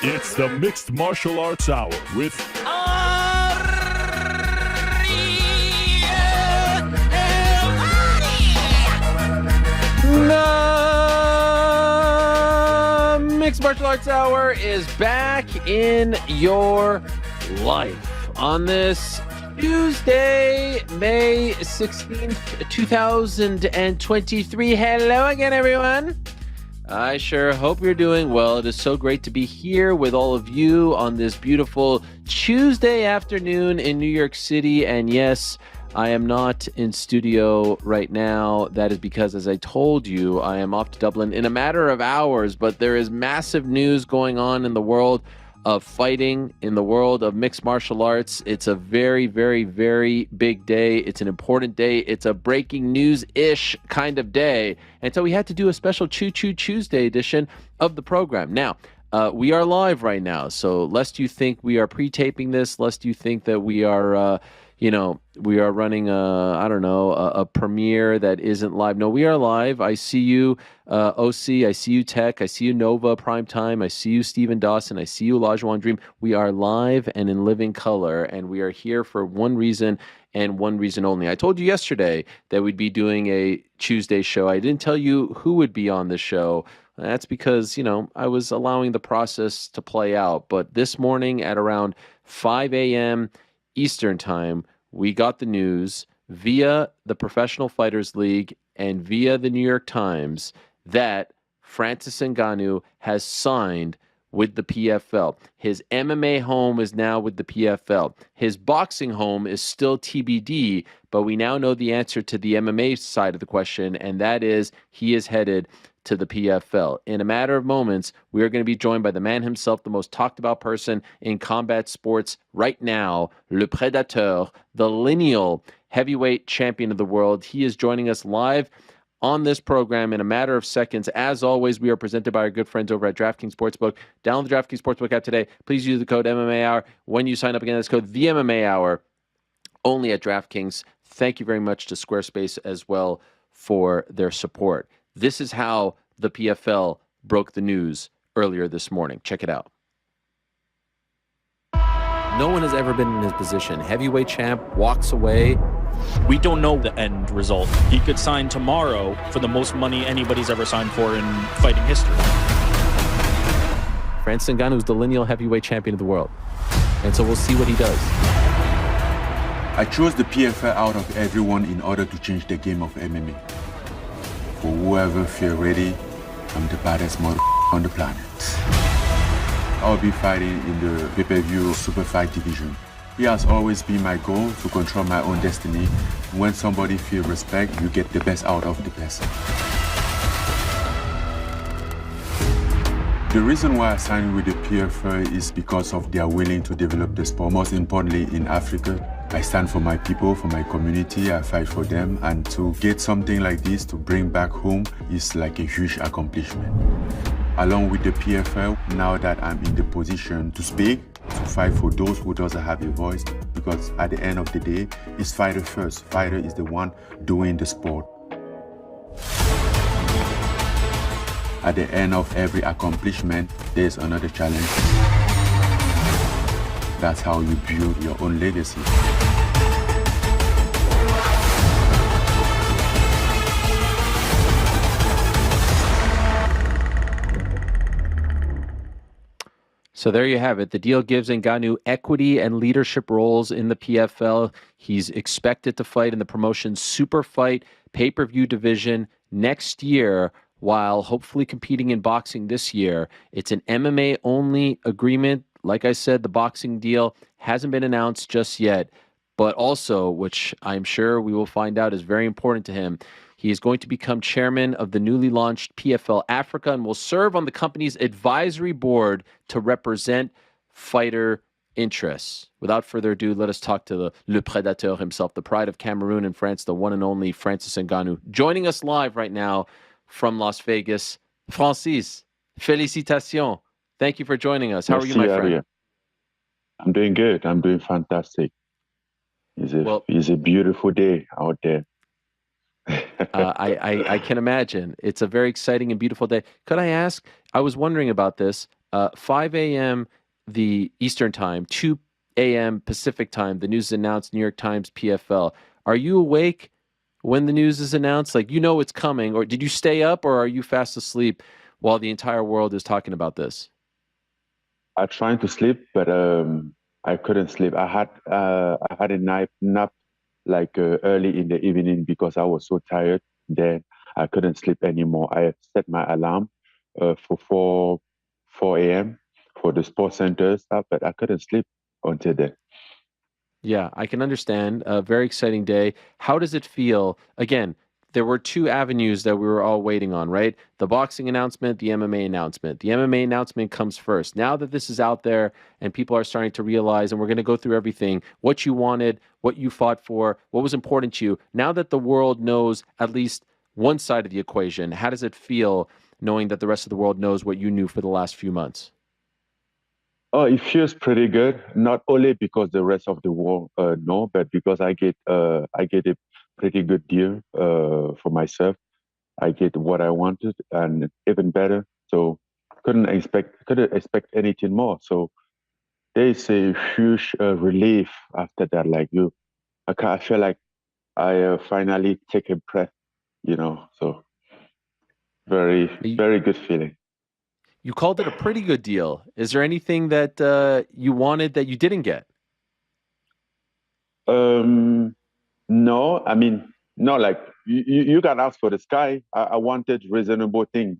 It's the Mixed Martial Arts Hour with The Mixed Martial Arts Hour is back in your life on this Tuesday, May 16th, 2023. Hello again, everyone. I sure hope you're doing well. It is so great to be here with all of you on this beautiful Tuesday afternoon in New York City. And yes, I am not in studio right now. That is because, as I told you, I am off to Dublin in a matter of hours. But there is massive news going on in the world of fighting, in the world of mixed martial arts. It's a very, very, very big day. It's an important day. It's a breaking news-ish kind of day. And so we had to do a special Choo Choo Tuesday edition of the program. Now, we are live right now. So lest you think we are pre-taping this, lest you think that we are, we are running a premiere that isn't live. No, we are live. I see you, OC. I see you, Tech. I see you, Nova, Primetime. I see you, Stephen Dawson. I see you, Olajuwon Dream. We are live and in living color, and we are here for one reason and one reason only. I told you yesterday that we'd be doing a Tuesday show. I didn't tell you who would be on the show. That's because, I was allowing the process to play out. But this morning at around 5 a.m. Eastern Time, we got the news via the Professional Fighters League and via the New York Times that Francis Ngannou has signed with the PFL. His MMA home is now with the PFL. His boxing home is still TBD, but we now know the answer to the MMA side of the question, and that is he is headed to the PFL. In a matter of moments, we are going to be joined by the man himself, the most talked about person in combat sports right now, Le Predateur, the lineal heavyweight champion of the world. He is joining us live on this program in a matter of seconds. As always, we are presented by our good friends over at DraftKings Sportsbook. Download the DraftKings Sportsbook app today. Please use the code MMA Hour when you sign up. Again, that's code the MMA Hour only at DraftKings. Thank you very much to Squarespace as well for their support. This is how the PFL broke the news earlier this morning. Check it out. No one has ever been in his position. Heavyweight champ walks away. We don't know the end result. He could sign tomorrow for the most money anybody's ever signed for in fighting history. Francis Ngannou is the lineal heavyweight champion of the world. And so we'll see what he does. I chose the PFL out of everyone in order to change the game of MMA. For whoever feel ready, I'm the baddest mother on the planet. I'll be fighting in the pay-per-view super fight division. It has always been my goal to control my own destiny. When somebody feels respect, you get the best out of the best. The reason why I signed with the PFL is because of they are willing to develop the sport. Most importantly, in Africa, I stand for my people, for my community, I fight for them. And to get something like this to bring back home is like a huge accomplishment. Along with the PFL, now that I'm in the position to speak, to fight for those who doesn't have a voice, because at the end of the day, it's fighter first. Fighter is the one doing the sport. At the end of every accomplishment, there's another challenge. That's how you build your own legacy. So there you have it. The deal gives Ngannou equity and leadership roles in the PFL. He's expected to fight in the promotion's super fight pay-per-view division next year, while hopefully competing in boxing this year. It's an MMA-only agreement. Like I said, the boxing deal hasn't been announced just yet, but also, which I'm sure we will find out is very important to him, he is going to become chairman of the newly launched PFL Africa and will serve on the company's advisory board to represent fighter interests. Without further ado, let us talk to the Le Predateur himself, the pride of Cameroon and France, the one and only Francis Ngannou, joining us live right now from Las Vegas. Francis, félicitations. Thank you for joining us. How are you, my friend? I'm doing good. I'm doing fantastic. It's a beautiful day out there. I can imagine. It's a very exciting and beautiful day. Could I ask, I was wondering about this, 5 a.m. the Eastern time, 2 a.m. Pacific time. The news is announced, New York Times, PFL. Are you awake when the news is announced? Like, you know it's coming, or did you stay up, or are you fast asleep while the entire world is talking about this? I tried to sleep, but I couldn't sleep. I had a nap like early in the evening because I was so tired. Then I couldn't sleep anymore. I set my alarm for 4 a.m. for the sports center stuff, but I couldn't sleep until then. Yeah, I can understand. A very exciting day. How does it feel? Again, there were two avenues that we were all waiting on, right? The boxing announcement, the MMA announcement. The MMA announcement comes first. Now that this is out there and people are starting to realize, and we're going to go through everything, what you wanted, what you fought for, what was important to you. Now that the world knows at least one side of the equation, how does it feel knowing that the rest of the world knows what you knew for the last few months? Oh, it feels pretty good. Not only because the rest of the world know, but because I get a pretty good deal for myself. I get what I wanted and even better. So couldn't expect anything more. So there's a huge relief after that. Like I feel like I finally take a breath. So You, very good feeling. you called it a pretty good deal. Is there anything that you wanted that you didn't get? Um, no, I mean, no, like you can ask for the sky. I wanted reasonable things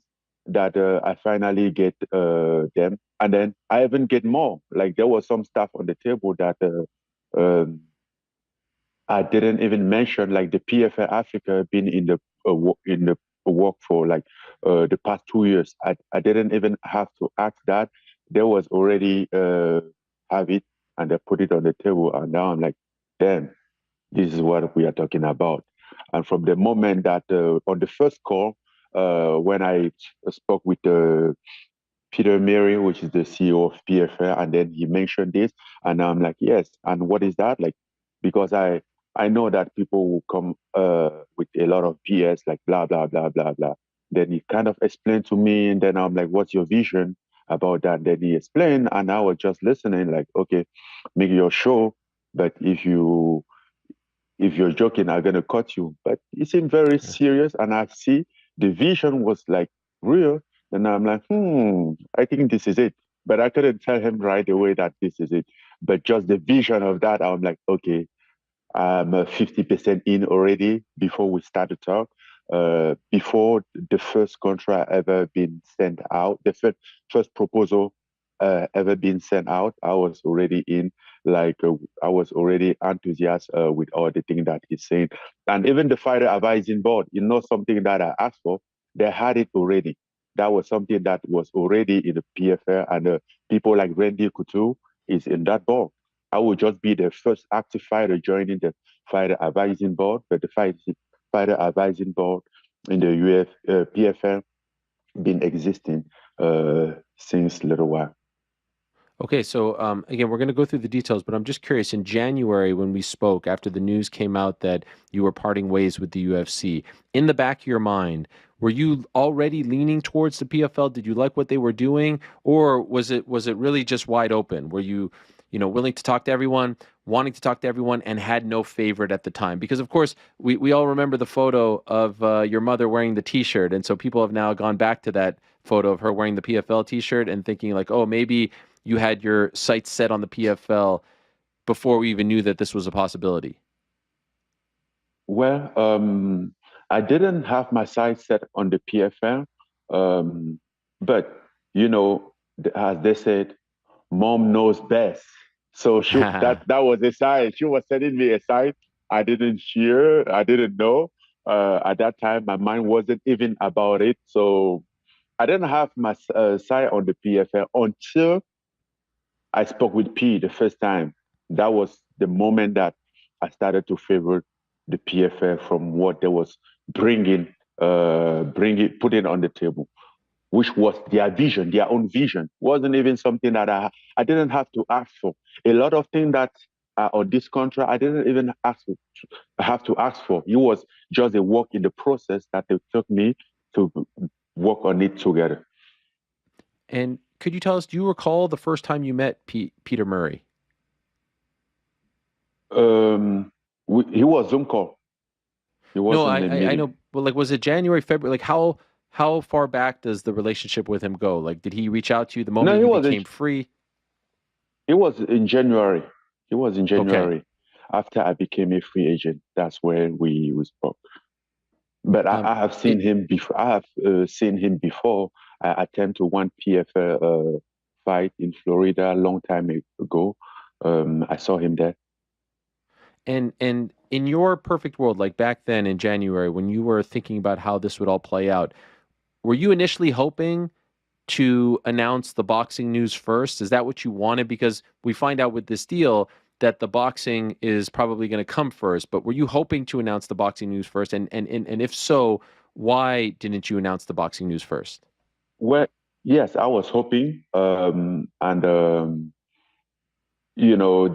that I finally get them, and then I even get more. Like there was some stuff on the table that I didn't even mention, like the PFL Africa been in the in the work for like the past 2 years. I didn't even have to ask that. There was already have it, and they put it on the table, and now I'm like, damn, this is what we are talking about. And from the moment that on the first call, when I spoke with Peter Mary, which is the CEO of PFL, and then he mentioned this, and I'm like, yes. And what is that? Like, because I know that people will come with a lot of BS, like blah blah blah blah blah. Then he kind of explained to me, and then I'm like, what's your vision about that? Then he explained, and I was just listening, like, okay, make your show, but if you're joking, I'm gonna cut you. But he seemed very serious, and I see the vision was like real. And I'm like, I think this is it. But I couldn't tell him right away that this is it. But just the vision of that, I'm like, okay, I'm 50% in already before we start to talk. Before the first contract ever been sent out, the first proposal ever been sent out, I was already in. Like I was already enthusiastic with all the things that he's saying, and even the fighter advising board. Something that I asked for, they had it already. That was something that was already in the PFL, and people like Randy Couture is in that board. I would just be the first active fighter joining the fighter advising board, but the fighter advising board in the PFL been existing since a little while. Okay, so again, we're going to go through the details, but I'm just curious. In January, when we spoke, after the news came out that you were parting ways with the UFC, in the back of your mind, were you already leaning towards the PFL? Did you like what they were doing, or was it really just wide open? Were you, willing to talk to everyone, wanting to talk to everyone, and had no favorite at the time? Because of course, we all remember the photo of your mother wearing the T-shirt, and so people have now gone back to that photo of her wearing the PFL T-shirt and thinking like, oh, maybe you had your sights set on the PFL before we even knew that this was a possibility? Well, I didn't have my sights set on the PFL, but as they said, mom knows best. So that was a sign. She was sending me a sign. I didn't hear. I didn't know. At that time, my mind wasn't even about it. So I didn't have my sight on the PFL until I spoke with P the first time. That was the moment that I started to favor the PFL from what they was putting on the table, which was their vision, their own vision. Wasn't even something that I didn't have to ask for. A lot of things that are on this contract, I didn't even have to ask for. It was just a work in the process that they took me to work on it together. And could you tell us, do you recall the first time you met Peter Murray? He was Zoom call. He No, wasn't a I meeting. know, but like, was it January, February? Like, how far back does the relationship with him go? Like, did he reach out to you the No, moment you became free? he was in January. He was in Okay. January after I became a free agent. That's when we spoke. But I have seen It him before. I have seen him before. I attempted to one PFL fight in Florida a long time ago. I saw him there. and in your perfect world, like back then in January, when you were thinking about how this would all play out, were you initially hoping to announce the boxing news first? Is that what you wanted? Because we find out with this deal that the boxing is probably going to come first. But were you hoping to announce the boxing news first? And if so, why didn't you announce the boxing news first? Well, yes, I was hoping, and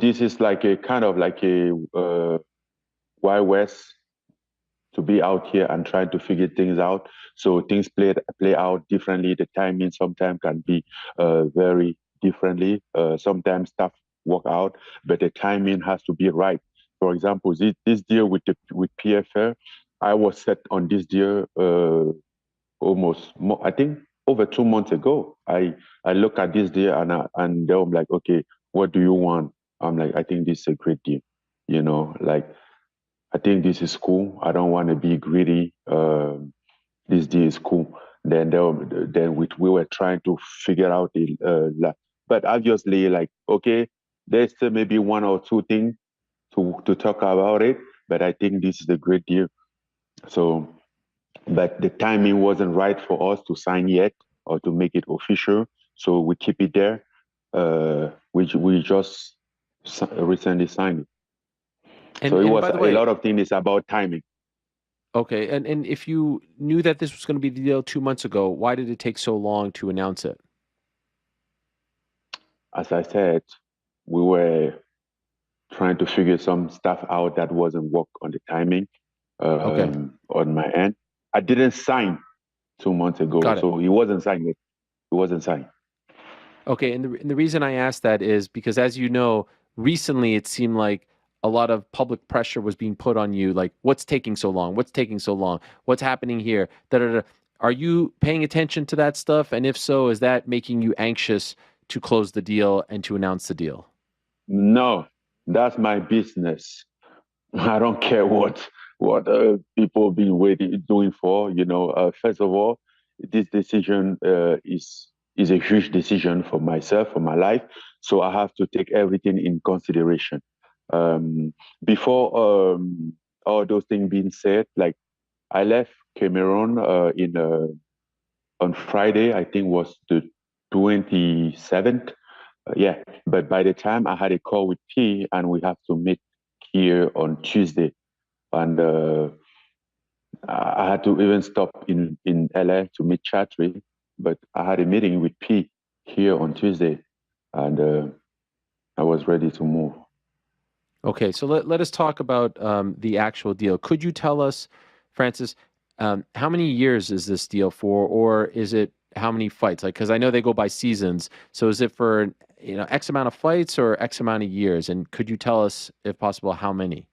this is like a kind of like a Wild West to be out here and trying to figure things out. So things play out differently. The timing sometimes can be very differently. Sometimes stuff work out, but the timing has to be right. For example, this deal with PFL, I was set on this deal I think over 2 months ago. I look at this deal and I'm like, okay, what do you want? I'm like, I think this is a great deal. Like I think this is cool. I don't want to be greedy. This deal is cool. Then we were trying to figure out but obviously, like, okay, there's still maybe one or two things to talk about it. But I think this is a great deal. So, but the timing wasn't right for us to sign yet or to make it official. So we keep it there. We just recently signed it. So it And was by the a way, lot of things about timing. okay, and if you knew that this was going to be the deal 2 months ago, why did it take so long to announce it? As I said, we were trying to figure some stuff out that wasn't work on the timing Okay, on my end. I didn't sign 2 months ago, got it. so he wasn't signed yet. He wasn't signed. Okay, and the reason I asked that is because, as you know, recently it seemed like a lot of public pressure was being put on you, like, what's taking so long? What's taking so long? What's happening here? Da, da, da. Are you paying attention to that stuff? And if so, is that making you anxious to close the deal and to announce the deal? No, that's my business. I don't care what people been waiting doing for. First of all, this decision is a huge decision for myself, for my life. So I have to take everything in consideration. Before all those things being said, like I left Cameroon in on Friday. I think was the 27th. Yeah, but by the time I had a call with P, and we have to meet here on Tuesday, and I had to even stop in LA to meet Chatri, but I had a meeting with P here on Tuesday, and I was ready to move. Okay, so let us talk about the actual deal. Could you tell us, Francis, how many years is this deal for, or is it how many fights? Like, because I know they go by seasons. So is it for X amount of fights or X amount of years? And could you tell us, if possible, how many?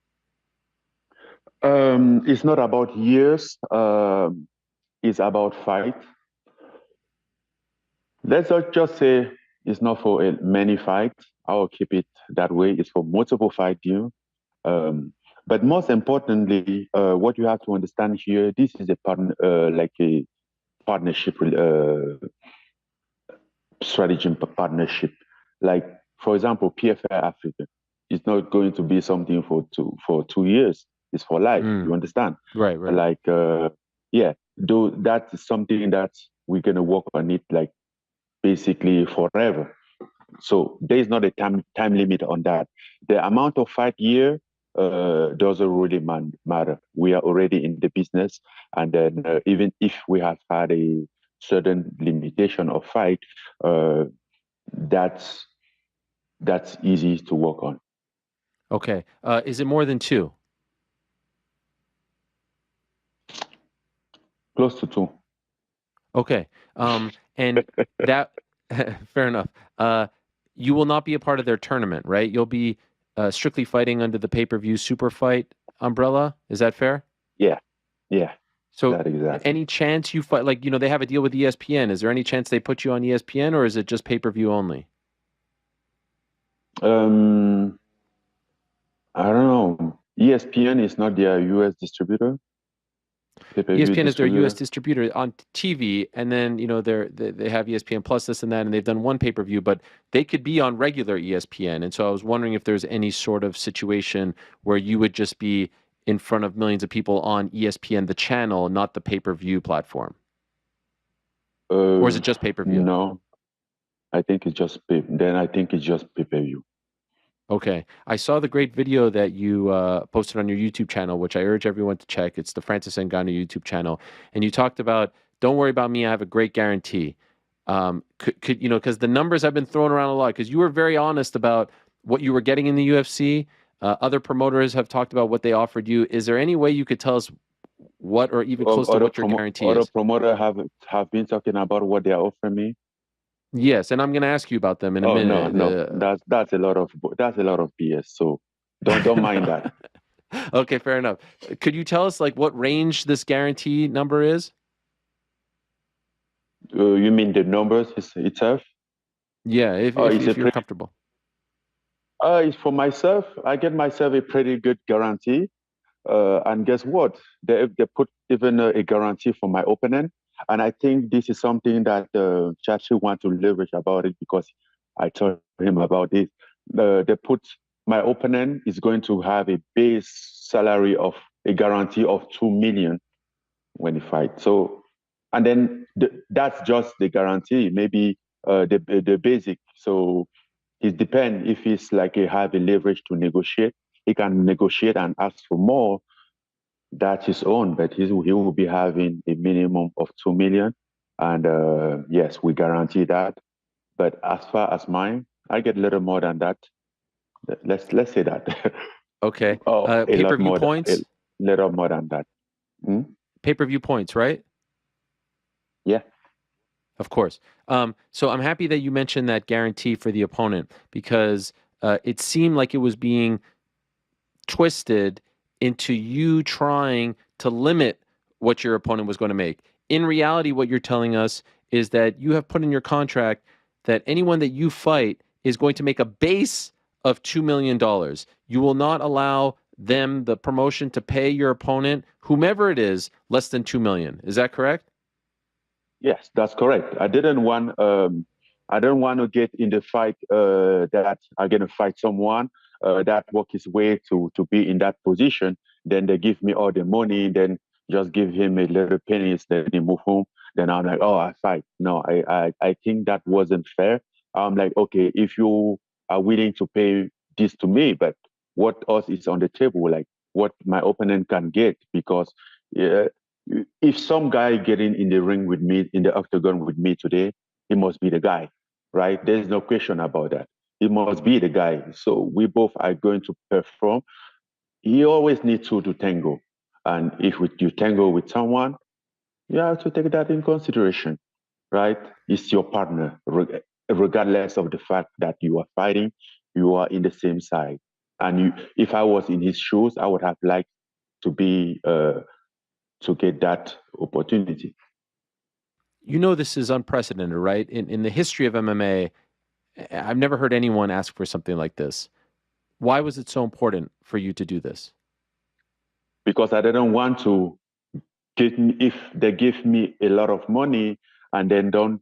It's not about years. It's about fight. Let's not just say it's not for many fights. I'll keep it that way. It's for multiple fight deal. But most importantly, what you have to understand here, this is like a partnership strategy partnership. Like for example, PFL Africa is not going to be something for 2 years. It's for life. Mm, You understand? right, right. Like yeah, though that's something that we're gonna work on it like basically forever. So there is not a time limit on that. The amount of fight year doesn't really matter. We are already in the business, and then even if we have had a certain limitation of fight, uh, that's that's easy to work on. Okay. Is it more than two? Close to two. Okay. And that Fair enough. You will not be a part of their tournament, right? You'll be strictly fighting under the pay-per-view super fight umbrella. Is that fair? Yeah, yeah, So that exactly. any chance you fight, like, they have a deal with ESPN. Is there any chance they put you on ESPN, or is it just pay-per-view only? Um, I don't know. ESPN is not their US distributor, pay-per-view ESPN is their US distributor. distributor on TV, and then they have ESPN Plus, this and that, and they've done one pay-per-view, but they could be on regular ESPN. And so I was wondering if there's any sort of situation where you would just be in front of millions of people on ESPN, the channel, not the pay-per-view platform, or is Uh, it just pay-per-view? no, I think it's just pay. Then I think it's just pay-per-view. Okay. I saw the great video that you posted on your YouTube channel, which I urge everyone to check. It's the Francis Ngannou YouTube channel. And you talked about, don't worry about me, I have a great guarantee. Because the numbers have been thrown around a lot, because you were very honest about what you were getting in the UFC. Other promoters have talked about what they offered you. Is there any way you could tell us what, or even close to what your guarantee Other is? promoter have been talking about what they are offering me. Yes, and I'm going to ask you about them in a Oh no, minute. no, that's a lot of BS. So don't mind that. Okay, fair enough. Could you tell us like what range this guarantee number is? You mean the numbers itself? Yeah, if Oh, if it's a if you're pretty. comfortable. It's for myself. I get myself a pretty good guarantee. And guess what? They put even a guarantee for my opponent. And I think this is something that Chachi want to leverage about it because I told him about this. They put my opponent is going to have a base salary of a guarantee of 2 million when he fights. So, and then that's just the guarantee, maybe the basic. So it depends if he's like a have a leverage to negotiate. He can negotiate and ask for more. That's his own, but he will be having a minimum of 2 million, and yes, we guarantee that. But as far as mine, I get a little more than that. Let's say that, Okay. oh, a lot Pay-per-view more, a points? little more than that. Hmm? Pay-per-view points, right? Yeah. Of course. So I'm happy that you mentioned that guarantee for the opponent, because it seemed like it was being twisted into you trying to limit what your opponent was going to make. In reality, what you're telling us is that you have put in your contract that anyone that you fight is going to make a base of $2 million. You will not allow them, the promotion, to pay your opponent, whomever it is, less than 2 million. Is that correct? Yes, that's correct. I don't want to get in the fight that I'm gonna fight someone that work his way to be in that position. Then they give me all the money, then just give him a little pennies, then he move home. Then I'm like, oh, I fight. No, I think that wasn't fair. I'm like, okay, if you are willing to pay this to me, but what else is on the table? Like what my opponent can get, because yeah, if some guy getting in the ring with me, in the octagon with me today, he must be the guy, right? There's no question about that. He must be the guy. So we both are going to perform. You always need to tango. And if you tango with someone, you have to take that in consideration, right? It's your partner, regardless of the fact that you are fighting, you are in the same side. And if I was in his shoes, I would have liked to be to get that opportunity. You know this is unprecedented, right? In the history of MMA, I've never heard anyone ask for something like this. Why was it so important for you to do this? Because I didn't want to get if they give me a lot of money and then don't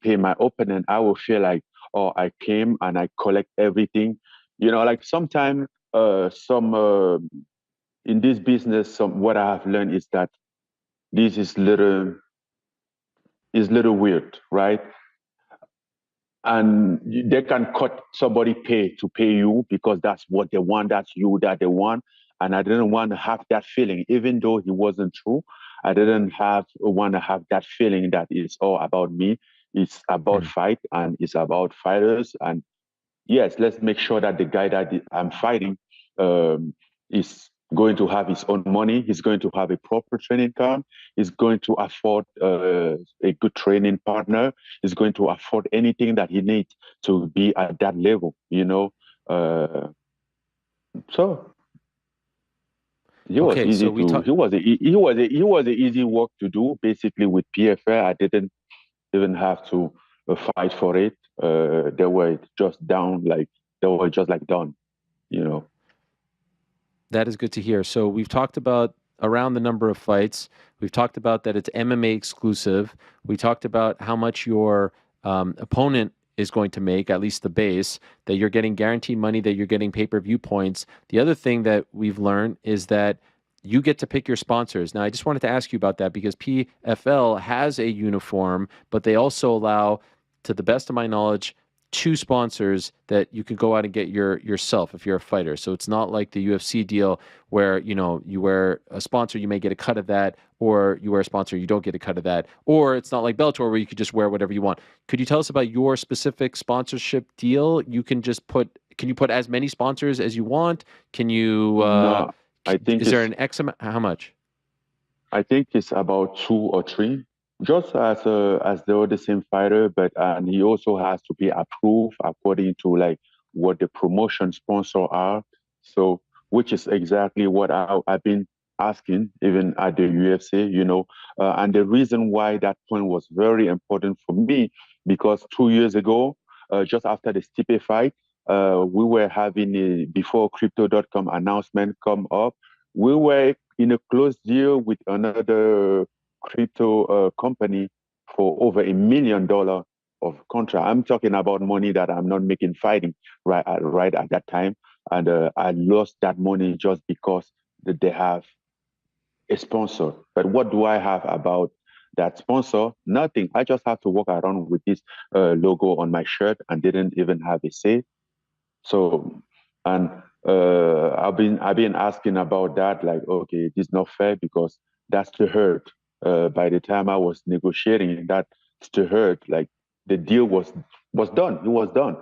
pay my opponent, I will feel like, oh, I came and I collect everything. Like sometimes some in this business, some what I have learned is that this is little weird, right? And they can cut somebody pay to pay you because that's what they want, that's you that they want. And I didn't want to have that feeling, even though it wasn't true. I didn't want to have that feeling that it's all about me. It's about Hmm. fight and it's about fighters. And yes, let's make sure that the guy that I'm fighting um, is going to have his own money. He's going to have a proper training camp. He's going to afford a good training partner. He's going to afford anything that he needs to be at that level, you know. So he was Okay, so easy we to. talk. He was a easy work to do. Basically, with PFL, I didn't even have to fight for it. They were just down, like they were just like done, you know. That is good to hear. So we've talked about around the number of fights. We've talked about that it's MMA exclusive. We talked about how much your opponent is going to make, at least the base, that you're getting guaranteed money, that you're getting pay-per-view points. The other thing that we've learned is that you get to pick your sponsors. Now, I just wanted to ask you about that because PFL has a uniform, but they also allow, to the best of my knowledge, two sponsors that you can go out and get yourself if you're a fighter. So it's not like the UFC deal where, you know, you wear a sponsor, you may get a cut of that, or you wear a sponsor, you don't get a cut of that. Or it's not like Bellator where you could just wear whatever you want. Could you tell us about your specific sponsorship deal? Can you put as many sponsors as you want? Can you, No, I think is there it's an X amount? How much? I think it's about two or three, just as though the same fighter, but and he also has to be approved according to like what the promotion sponsor are. So, which is exactly what I've been asking even at the UFC, you know. And the reason why that point was very important for me because 2 years ago, just after the Stipe fight, we were having a before Crypto.com announcement come up. We were in a close deal with another crypto company for over $1 million of contract. I'm talking about money that I'm not making fighting right at that time, and I lost that money just because they have a sponsor. But what do I have about that sponsor? Nothing. I just have to walk around with this logo on my shirt and didn't even have a say. So, and I've been asking about that, like, okay, this is not fair because that's the hurt. By the time I was negotiating, that's the hurt. Like the deal was done. It was done,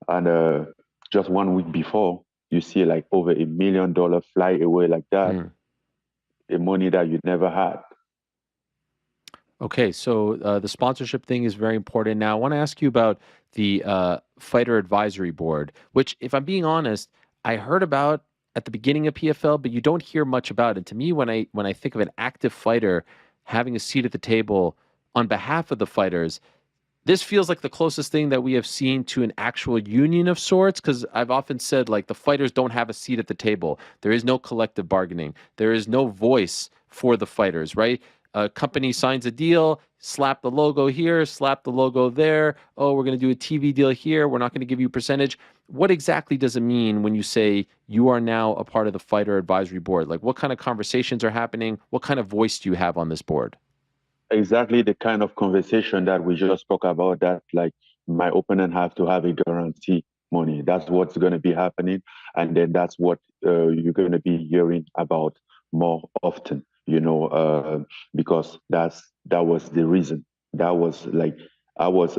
and just 1 week before, you see like over $1 million fly away like that, Mm. a money that you never had. Okay, so the sponsorship thing is very important. Now, I want to ask you about the fighter advisory board, which, if I'm being honest, I heard about at the beginning of PFL, but you don't hear much about it. To me, when I think of an active fighter having a seat at the table on behalf of the fighters, this feels like the closest thing that we have seen to an actual union of sorts. Because I've often said, like, the fighters don't have a seat at the table. There is no collective bargaining. There is no voice for the fighters, right? A company signs a deal, slap the logo here, slap the logo there. Oh, we're going to do a TV deal here. We're not going to give you a percentage. What exactly does it mean when you say you are now a part of the fighter advisory board? Like, what kind of conversations are happening? What kind of voice do you have on this board? Exactly the kind of conversation that we just spoke about, that like my opponent have to have a guarantee money. That's what's going to be happening, and then that's what you're going to be hearing about more often, you know, because that was the reason. That was like I was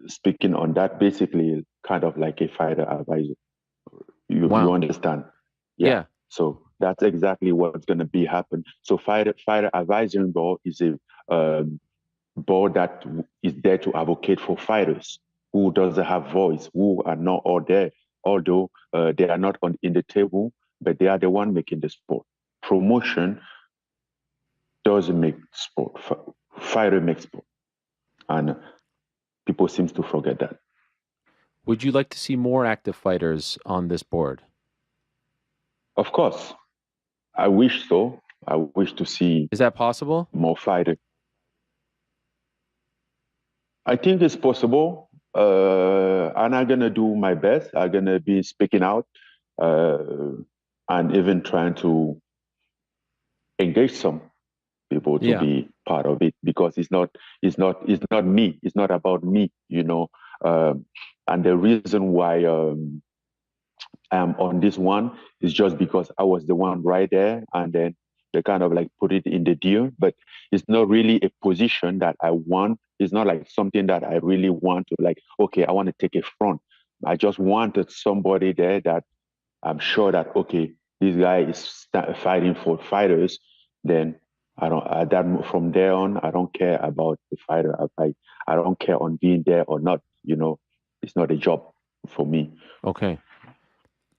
speaking on that, basically kind of like a fighter advisor. You Wow. understand? Yeah. Yeah. So that's exactly what's going to be happen. So fighter advisory board is a board that is there to advocate for fighters who doesn't have voice, who are not all there, although they are not in the table, but they are the one making the sport. Promotion doesn't make sport. Fighter makes sport, and people seem to forget that. Would you like to see more active fighters on this board? Of course, I wish so. I wish to see Is that possible? more fighters. I think it's possible, and I'm gonna do my best. I'm gonna be speaking out, uh, and even trying to engage some people to Yeah. be part of it because it's not me. It's not about me, you know. Um, and the reason why I'm on this one is just because I was the one right there, and then they kind of like put it in the deal. But it's not really a position that I want. It's not like something that I really want to like. Okay, I want to take a front. I just wanted somebody there that I'm sure that okay, this guy is fighting for fighters, then I don't. That from there on, I don't care about the fighter. I don't care on being there or not. It's not a job for me. Okay.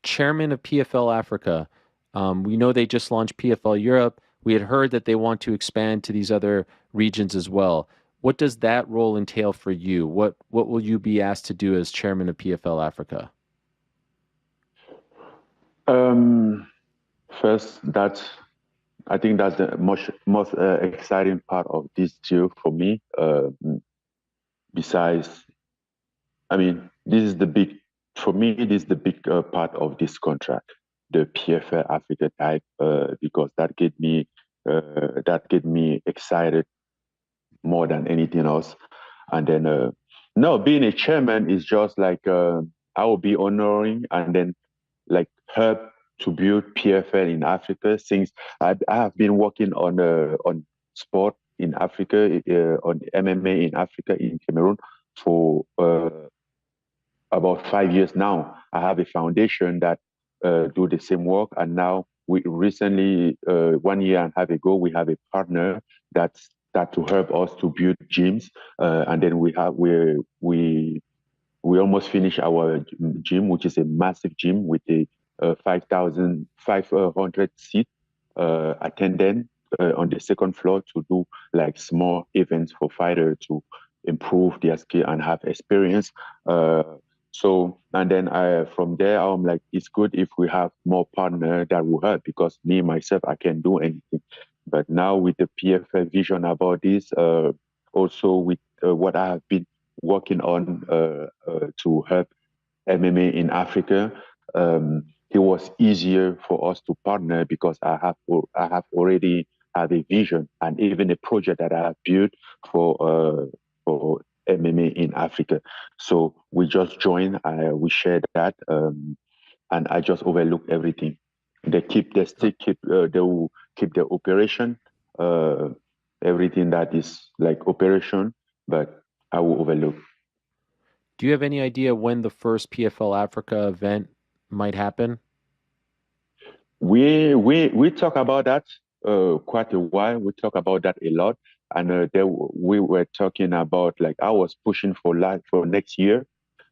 Chairman of PFL Africa. We know they just launched PFL Europe. We had heard that they want to expand to these other regions as well. What does that role entail for you? What will you be asked to do as chairman of PFL Africa? Um, First, I think that's the most exciting part of this deal for me. Besides, I mean, this is the big for me. This is the big part of this contract, the PFL Africa type, because that get me excited more than anything else. And then, no, being a chairman is just like I will be honoring and then like help to build PFL in Africa. Since I have been working on sport in Africa, on MMA in Africa in Cameroon for about 5 years now. I have a foundation that do the same work, and now we recently 1 year and a half ago we have a partner that's that to help us to build gyms, and then we almost finished our gym, which is a massive gym with a 5,500 seat attendant on the second floor to do like small events for fighters to improve their skill and have experience. Uh, and then from there, I'm like, it's good if we have more partner that will help because me, myself, I can't do anything. But now with the PFL vision about this, also with what I have been working on to help MMA in Africa, it was easier for us to partner because I have already have a vision and even a project that I have built for MMA in Africa. So we just joined, we shared that, and I just overlook everything. They still they will keep the operation, uh, everything that is like operation, but I will overlook. Do you have any idea when the first PFL Africa event might happen? We talk about that quite a while. We talk about that a lot, and we were talking about like I was pushing for next year,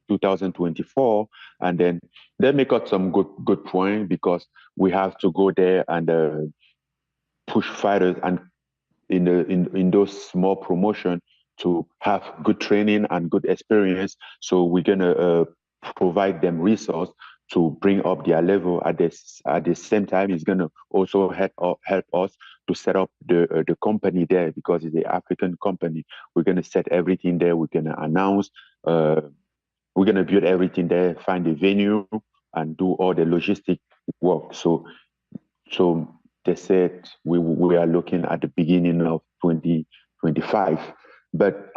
2024, and then they make out some good point because we have to go there and push fighters and in those small promotion to have good training and good experience. So we're gonna provide them resource to bring up their level. At the same time, it's gonna also help us to set up the company there because it's an African company. We're gonna set everything there. We're gonna announce. Uh, we're gonna build everything there, find the venue, and do all the logistic work. So they said we are looking at the beginning of 2025. But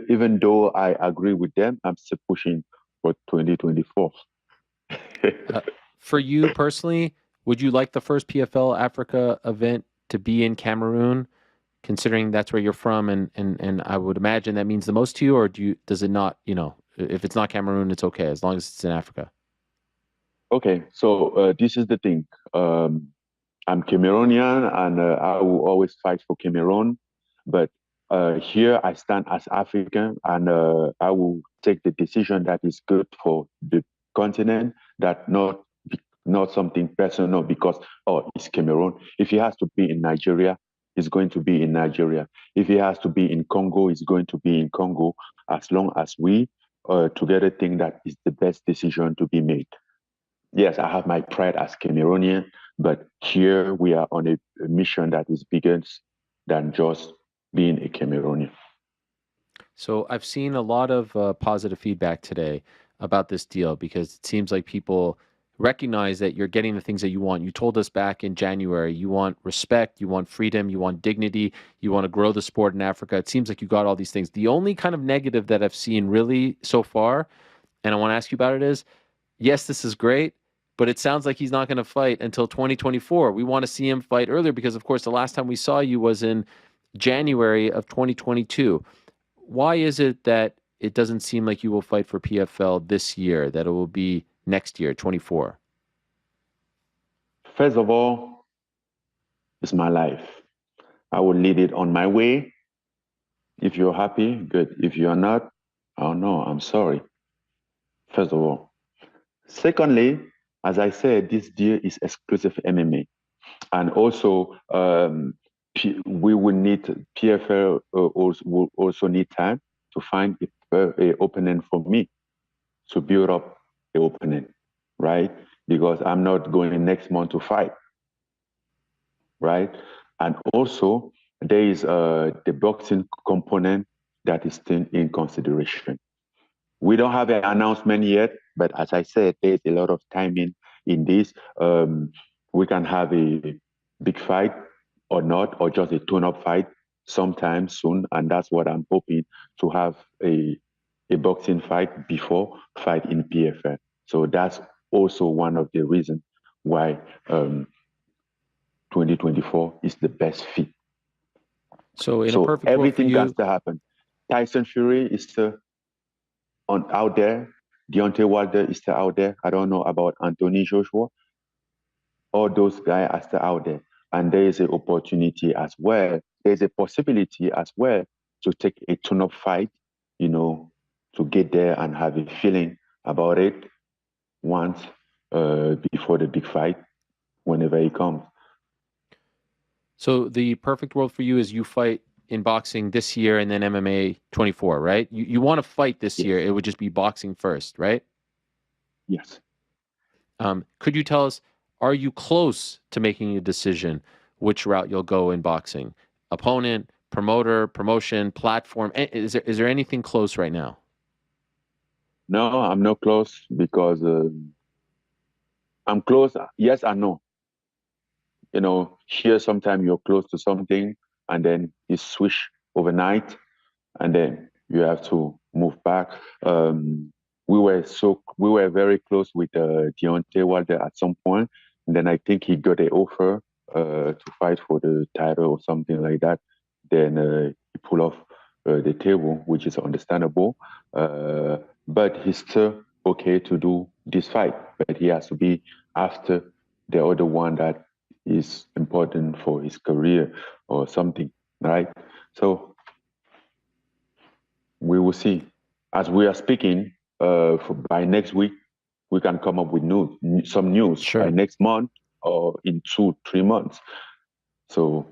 even though I agree with them, I'm still pushing for 2024. For you personally, would you like the first PFL Africa event to be in Cameroon, considering that's where you're from, and I would imagine that means the most to you, or does it not, if it's not Cameroon, it's okay as long as it's in Africa? Okay, so this is the thing. I'm Cameroonian and I will always fight for Cameroon. But here I stand as African and I will take the decision that is good for the continent, that not something personal because, oh, it's Cameroon. If he has to be in Nigeria, he's going to be in Nigeria. If he has to be in Congo, he's going to be in Congo as long as we together think that is the best decision to be made. Yes, I have my pride as Cameroonian, but here we are on a mission that is bigger than just being a Cameroonian. So I've seen a lot of positive feedback today about this deal because it seems like people recognize that you're getting the things that you want. You told us back in January you want respect, you want freedom, you want dignity, you want to grow the sport in Africa. It seems like you got all these things. The only kind of negative that I've seen really so far, and I want to ask you about it, is yes, this is great, but it sounds like he's not going to fight until 2024. We want to see him fight earlier because, of course, the last time we saw you was in January of 2022. Why is it that it doesn't seem like you will fight for PFL this year, that it will be next year, 24? First of all, it's my life. I will lead it on my way. If you're happy, good. If you're not, oh no, I'm sorry. First of all. Secondly, as I said, this deal is exclusive MMA. And also, we will need, PFL will also need time to find a opening for me to build up the opening, right? Because I'm not going next month to fight, right? And also, there is the boxing component that is still in consideration. We don't have an announcement yet, but as I said, there's a lot of timing in this. We can have a big fight or not, or just a tune-up fight sometime soon, and that's what I'm hoping to have a boxing fight before fight in PFL. So that's also one of the reasons why 2024 is the best fit. So in a perfect world for everything you, has to happen. Tyson Fury is still out there. Deontay Wilder is still out there. I don't know about Anthony Joshua. All those guys are still out there. And there is an opportunity as well. There's a possibility as well to take a tune-up fight, to get there and have a feeling about it once before the big fight, whenever it comes. so the perfect world for you is you fight in boxing this year and then MMA 24, right? You want to fight this year. It would just be boxing first, right? Yes. Could you tell us, are you close to making a decision which route you'll go in boxing? Opponent, promoter, promotion, platform? Is there anything close right now? No, I'm not close because I'm close. Yes and no. Here sometimes you're close to something and then you switch overnight and then you have to move back. We were very close with Deontay Wilder at some point, and then I think he got an offer to fight for the title or something like that. Then he pulled off the table, which is understandable. But he's still okay to do this fight, but he has to be after the other one that is important for his career or something, right? So we will see. As we are speaking, by next week, we can come up with some news Sure. by next month or in 2-3 months. So,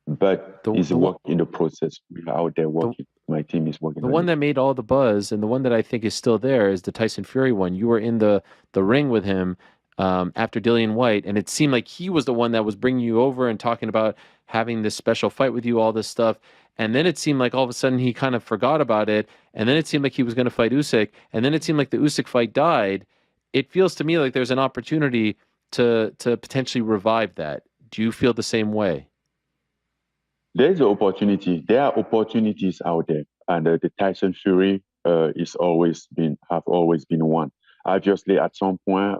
but it's a work in the process. We are out there working. My team is working. The one that made all the buzz and the one that I think is still there is the Tyson Fury one. You were in the ring with him after Dillian White, and it seemed like he was the one that was bringing you over and talking about having this special fight with you, all this stuff. And then it seemed like all of a sudden he kind of forgot about it, and then it seemed like he was going to fight Usyk, and then it seemed like the Usyk fight died. It feels to me like there's an opportunity to potentially revive that. Do you feel the same way? There's an opportunity. There are opportunities out there, and the Tyson Fury have always been one. Obviously, at some point,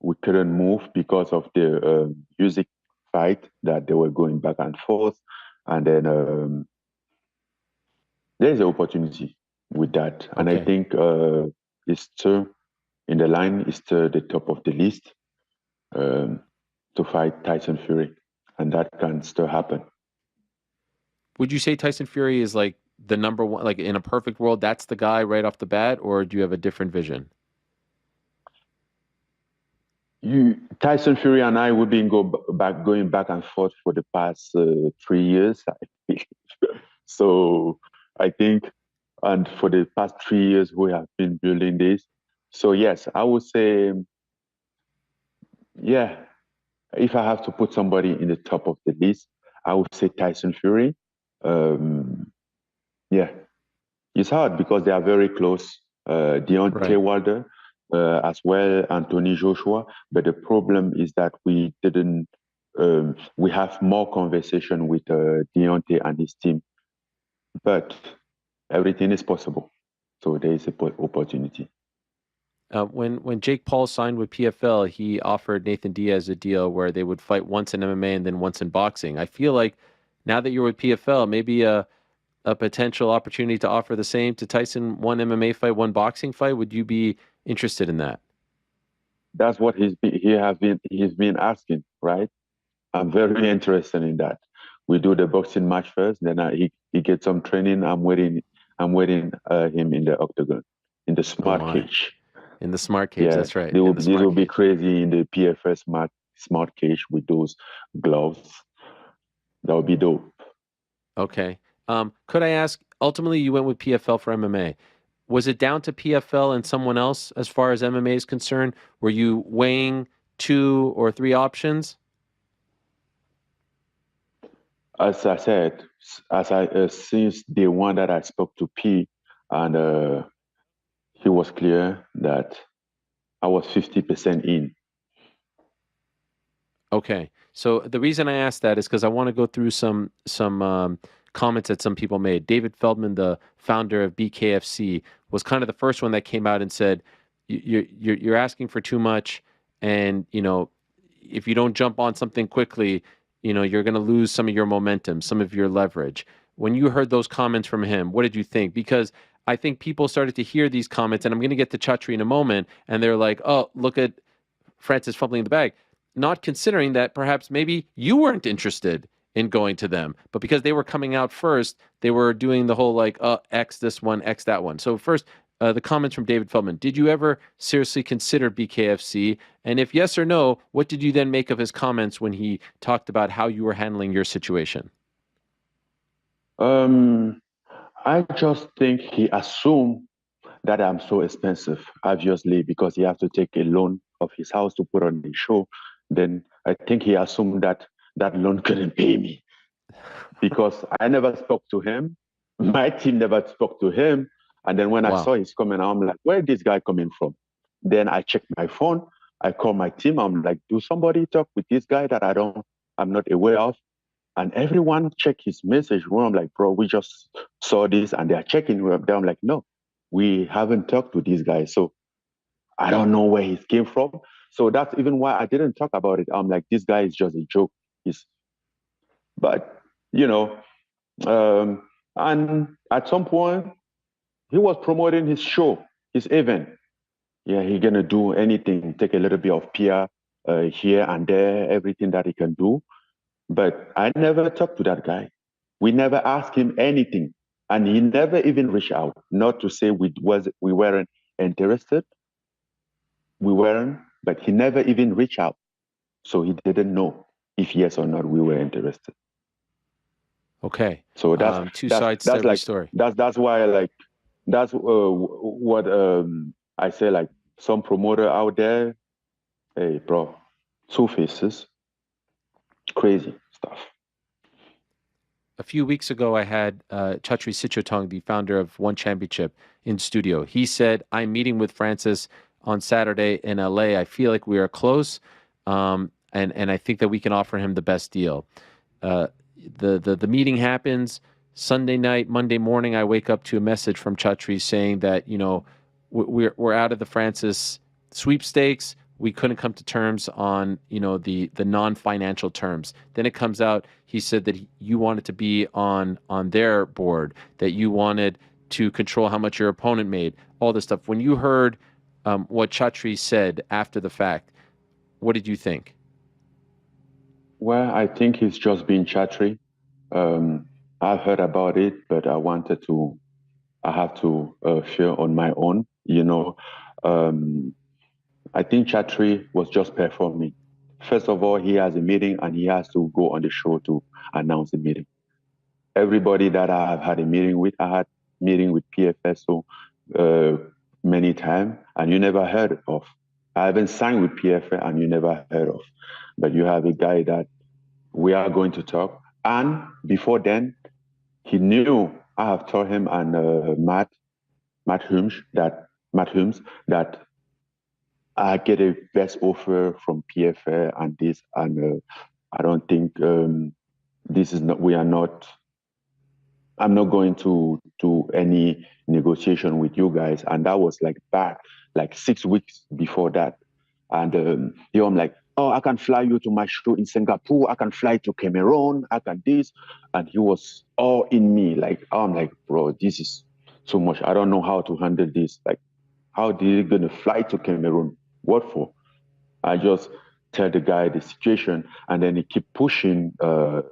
we couldn't move because of the Usyk fight that they were going back and forth, and then there's an opportunity with that, and I think it's still in the line. It's still the top of the list to fight Tyson Fury, and that can still happen. Would you say Tyson Fury is like the number one, like in a perfect world, that's the guy right off the bat, or do you have a different vision? Tyson Fury and I, we've been going back and forth for the past 3 years. So I think, and for the past 3 years, we have been building this. So yes, I would say, yeah, if I have to put somebody in the top of the list, I would say Tyson Fury. Yeah, it's hard because they are very close. Deontay Wilder as well, Anthony Joshua. But the problem is that we didn't. We have more conversation with Deontay and his team, but everything is possible. So there is an opportunity. When Jake Paul signed with PFL, he offered Nathan Diaz a deal where they would fight once in MMA and then once in boxing. I feel like now that you're with PFL, maybe a potential opportunity to offer the same to Tyson, one MMA fight, one boxing fight. Would you be interested in that? that's what he's been asking, right? I'm very interested in that. We do the boxing match first, then he gets some training. I'm waiting him in the octagon, in the Oh smart my. cage. In the smart cage. Yeah, That's right. In the this smart will be cage. crazy in the PFS smart cage with those gloves. That would be dope. Okay. Could I ask, ultimately you went with PFL for MMA. Was it down to PFL and someone else as far as MMA is concerned? Were you weighing two or three options? As I said, since day one that I spoke to P, and he was clear that I was 50% in. Okay. So the reason I asked that is because I want to go through some comments that some people made. David Feldman, the founder of BKFC, was kind of the first one that came out and said, You're asking for too much, and if you don't jump on something quickly, you're going to lose some of your momentum, some of your leverage." When you heard those comments from him, what did you think? Because I think people started to hear these comments, and I'm going to get to Chatri in a moment, and they're like, "Oh, look at Francis fumbling the bag," not considering that perhaps maybe you weren't interested in going to them, but because they were coming out first, they were doing the whole like, X this one, X that one. So first, the comments from David Feldman. Did you ever seriously consider BKFC? And if yes or no, what did you then make of his comments when he talked about how you were handling your situation? Um, I just think he assumed that I'm so expensive, obviously, because he has to take a loan of his house to put on the show. Then I think he assumed that that loan couldn't pay me because I never spoke to him. My team never spoke to him. And then when I Wow. saw his comment, I'm like, where is this guy coming from? Then I checked my phone. I call my team. I'm like, do somebody talk with this guy that I'm not aware of? And everyone check his message. Well, I'm like, bro, we just saw this and they're checking. I'm like, no, we haven't talked to this guy. So I don't know where he came from. So that's even why I didn't talk about it. I'm like, this guy is just a joke. He's, but, you know, um, and at some point, he was promoting his show, his event. Yeah, he gonna do anything, take a little bit of PR here and there, everything that he can do. But I never talked to that guy. We never asked him anything, and he never even reached out. Not to say we weren't interested, we weren't, but he never even reached out. So he didn't know if yes or not we were interested. Okay. So Two sides to that's every like story. that's why like that's what I say like some promoter out there, hey bro, two faces, crazy stuff. A few weeks ago, I had Chatri Sichotong, the founder of One Championship, in studio. He said, "I'm meeting with Francis on Saturday in LA. I feel like we are close, and I think that we can offer him the best deal." Uh, the meeting happens Sunday night. Monday morning, I wake up to a message from Chatri saying that we're out of the Francis sweepstakes. We couldn't come to terms on the non-financial terms. Then it comes out he said that you wanted to be on their board, that you wanted to control how much your opponent made, all this stuff. When you heard what Chatri said after the fact, what did you think? Well, I think he's just being chattery. Um, I've heard about it, but I have to feel on my own, you know. Um, I think Chatri was just performing. First of all, he has a meeting and he has to go on the show to announce the meeting. Everybody that I have had a meeting with, I had meeting with PFSO uh, many times, and you never heard of. I haven't signed with PFL, and you never heard of. But you have a guy that we are going to talk. And before then, he knew I have told him and Matt Humes that I get a best offer from PFL and this, and I don't think this is not. We are not. I'm not going to do any negotiation with you guys. And that was like back like 6 weeks before that. And I'm like, oh, I can fly you to my show in Singapore. I can fly to Cameroon. I can this. And he was all in me. Like, I'm like, bro, this is so much. I don't know how to handle this. Like, how did you gonna fly to Cameroon? What for? I just tell the guy the situation, and then he keep pushing. And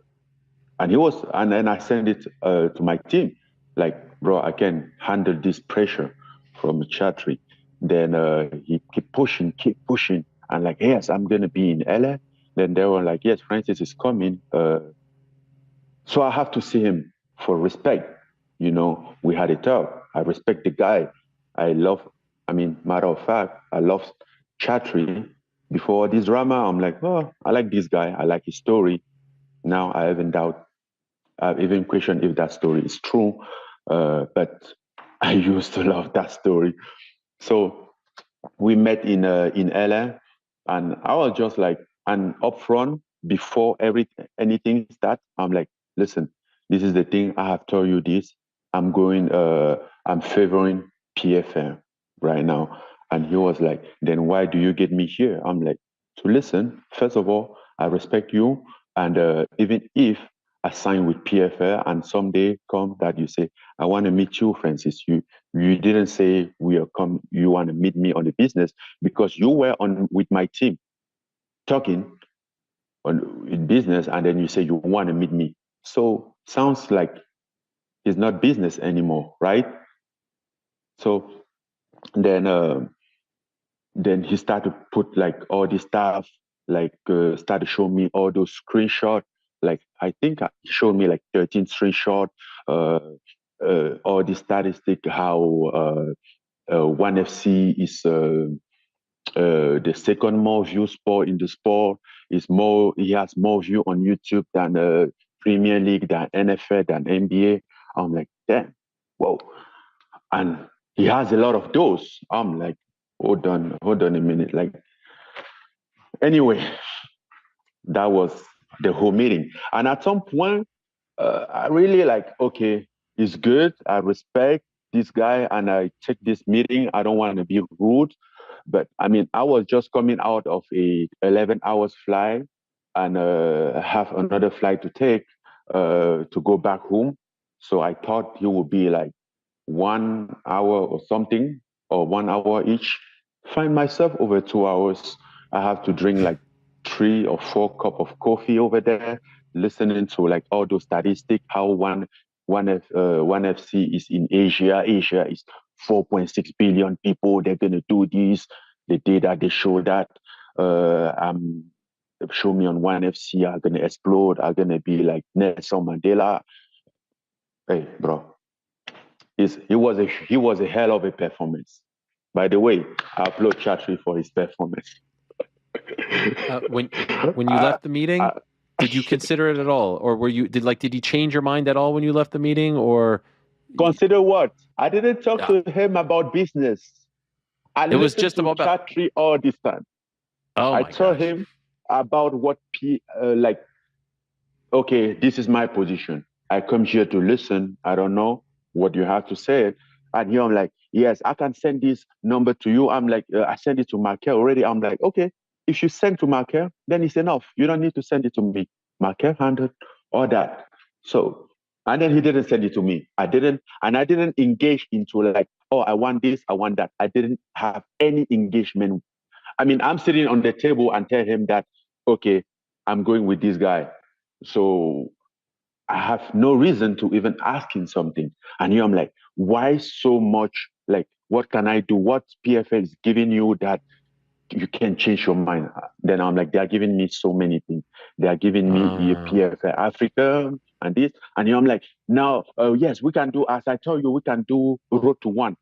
then I send it to my team, like, bro, I can handle this pressure from Chatri. Then he keep pushing, and like, yes, I'm gonna be in LA. Then they were like, yes, Francis is coming. So I have to see him for respect. We had a talk. I respect the guy. I love, matter of fact, I love Chatri. Before this drama, I'm like, oh, I like this guy. I like his story. Now I've even questioned if that story is true. But I used to love that story. So we met in LA, and I was just like, and upfront before anything start, I'm like, listen, this is the thing. I have told you this. I'm favoring PFM right now. And he was like, then why do you get me here? I'm like, to listen. First of all, I respect you, and even if I sign with PFL and someday come that you say, I want to meet you, Francis. You didn't say you want to meet me on the business, because you were on with my team talking on in business, and then you say you want to meet me. So sounds like it's not business anymore, right? So then then he started to put like all this stuff, like started showing me all those screenshots. Like I think he showed me like 13 screenshot, uh, all the statistic, how one FC is the second more view sport in the sport. He has more view on YouTube than Premier League, than NFL, than NBA. I'm like, damn, whoa. And he has a lot of those. I'm like, hold on a minute. Like, anyway, that was the whole meeting. And at some point, I really like, okay, it's good. I respect this guy, and I take this meeting. I don't want to be rude, but I was just coming out of a 11 hours flight, and have another flight to take to go back home. So I thought he would be like 1 hour or something, or 1 hour each. Find myself over 2 hours. I have to drink like 3 or 4 cup of coffee over there, listening to like all those statistics, how one FC is in Asia. Asia is 4.6 billion people. They're gonna do this. The data they show that. Show me on one FC are gonna explode. Are gonna be like Nelson Mandela. Hey, bro, he was a hell of a performance. By the way, I applaud Chatri for his performance. When you left the meeting, did you consider it at all, or did he change your mind at all when you left the meeting, or? Consider what? I didn't talk to him about business. I It was listened just to about. Chatri all this time. Oh I my told gosh. him about like, okay, this is my position. I come here to listen. I don't know what you have to say. And here I'm like, yes, I can send this number to you. I'm like, I sent it to Markel already. I'm like, okay, if you send to Markel, then it's enough. You don't need to send it to me. Markel handled all that. So, and then he didn't send it to me. I didn't engage into like, oh, I want this, I want that. I didn't have any engagement. I'm sitting on the table and tell him that, okay, I'm going with this guy. So I have no reason to even ask him something. And here I'm like, why so much? Like, what can I do? What PFL is giving you that you can change your mind? Then I'm like, they are giving me so many things. They are giving me PFL Africa and this. And here I'm like, now, yes, we can do, as I told you, we can do road to one.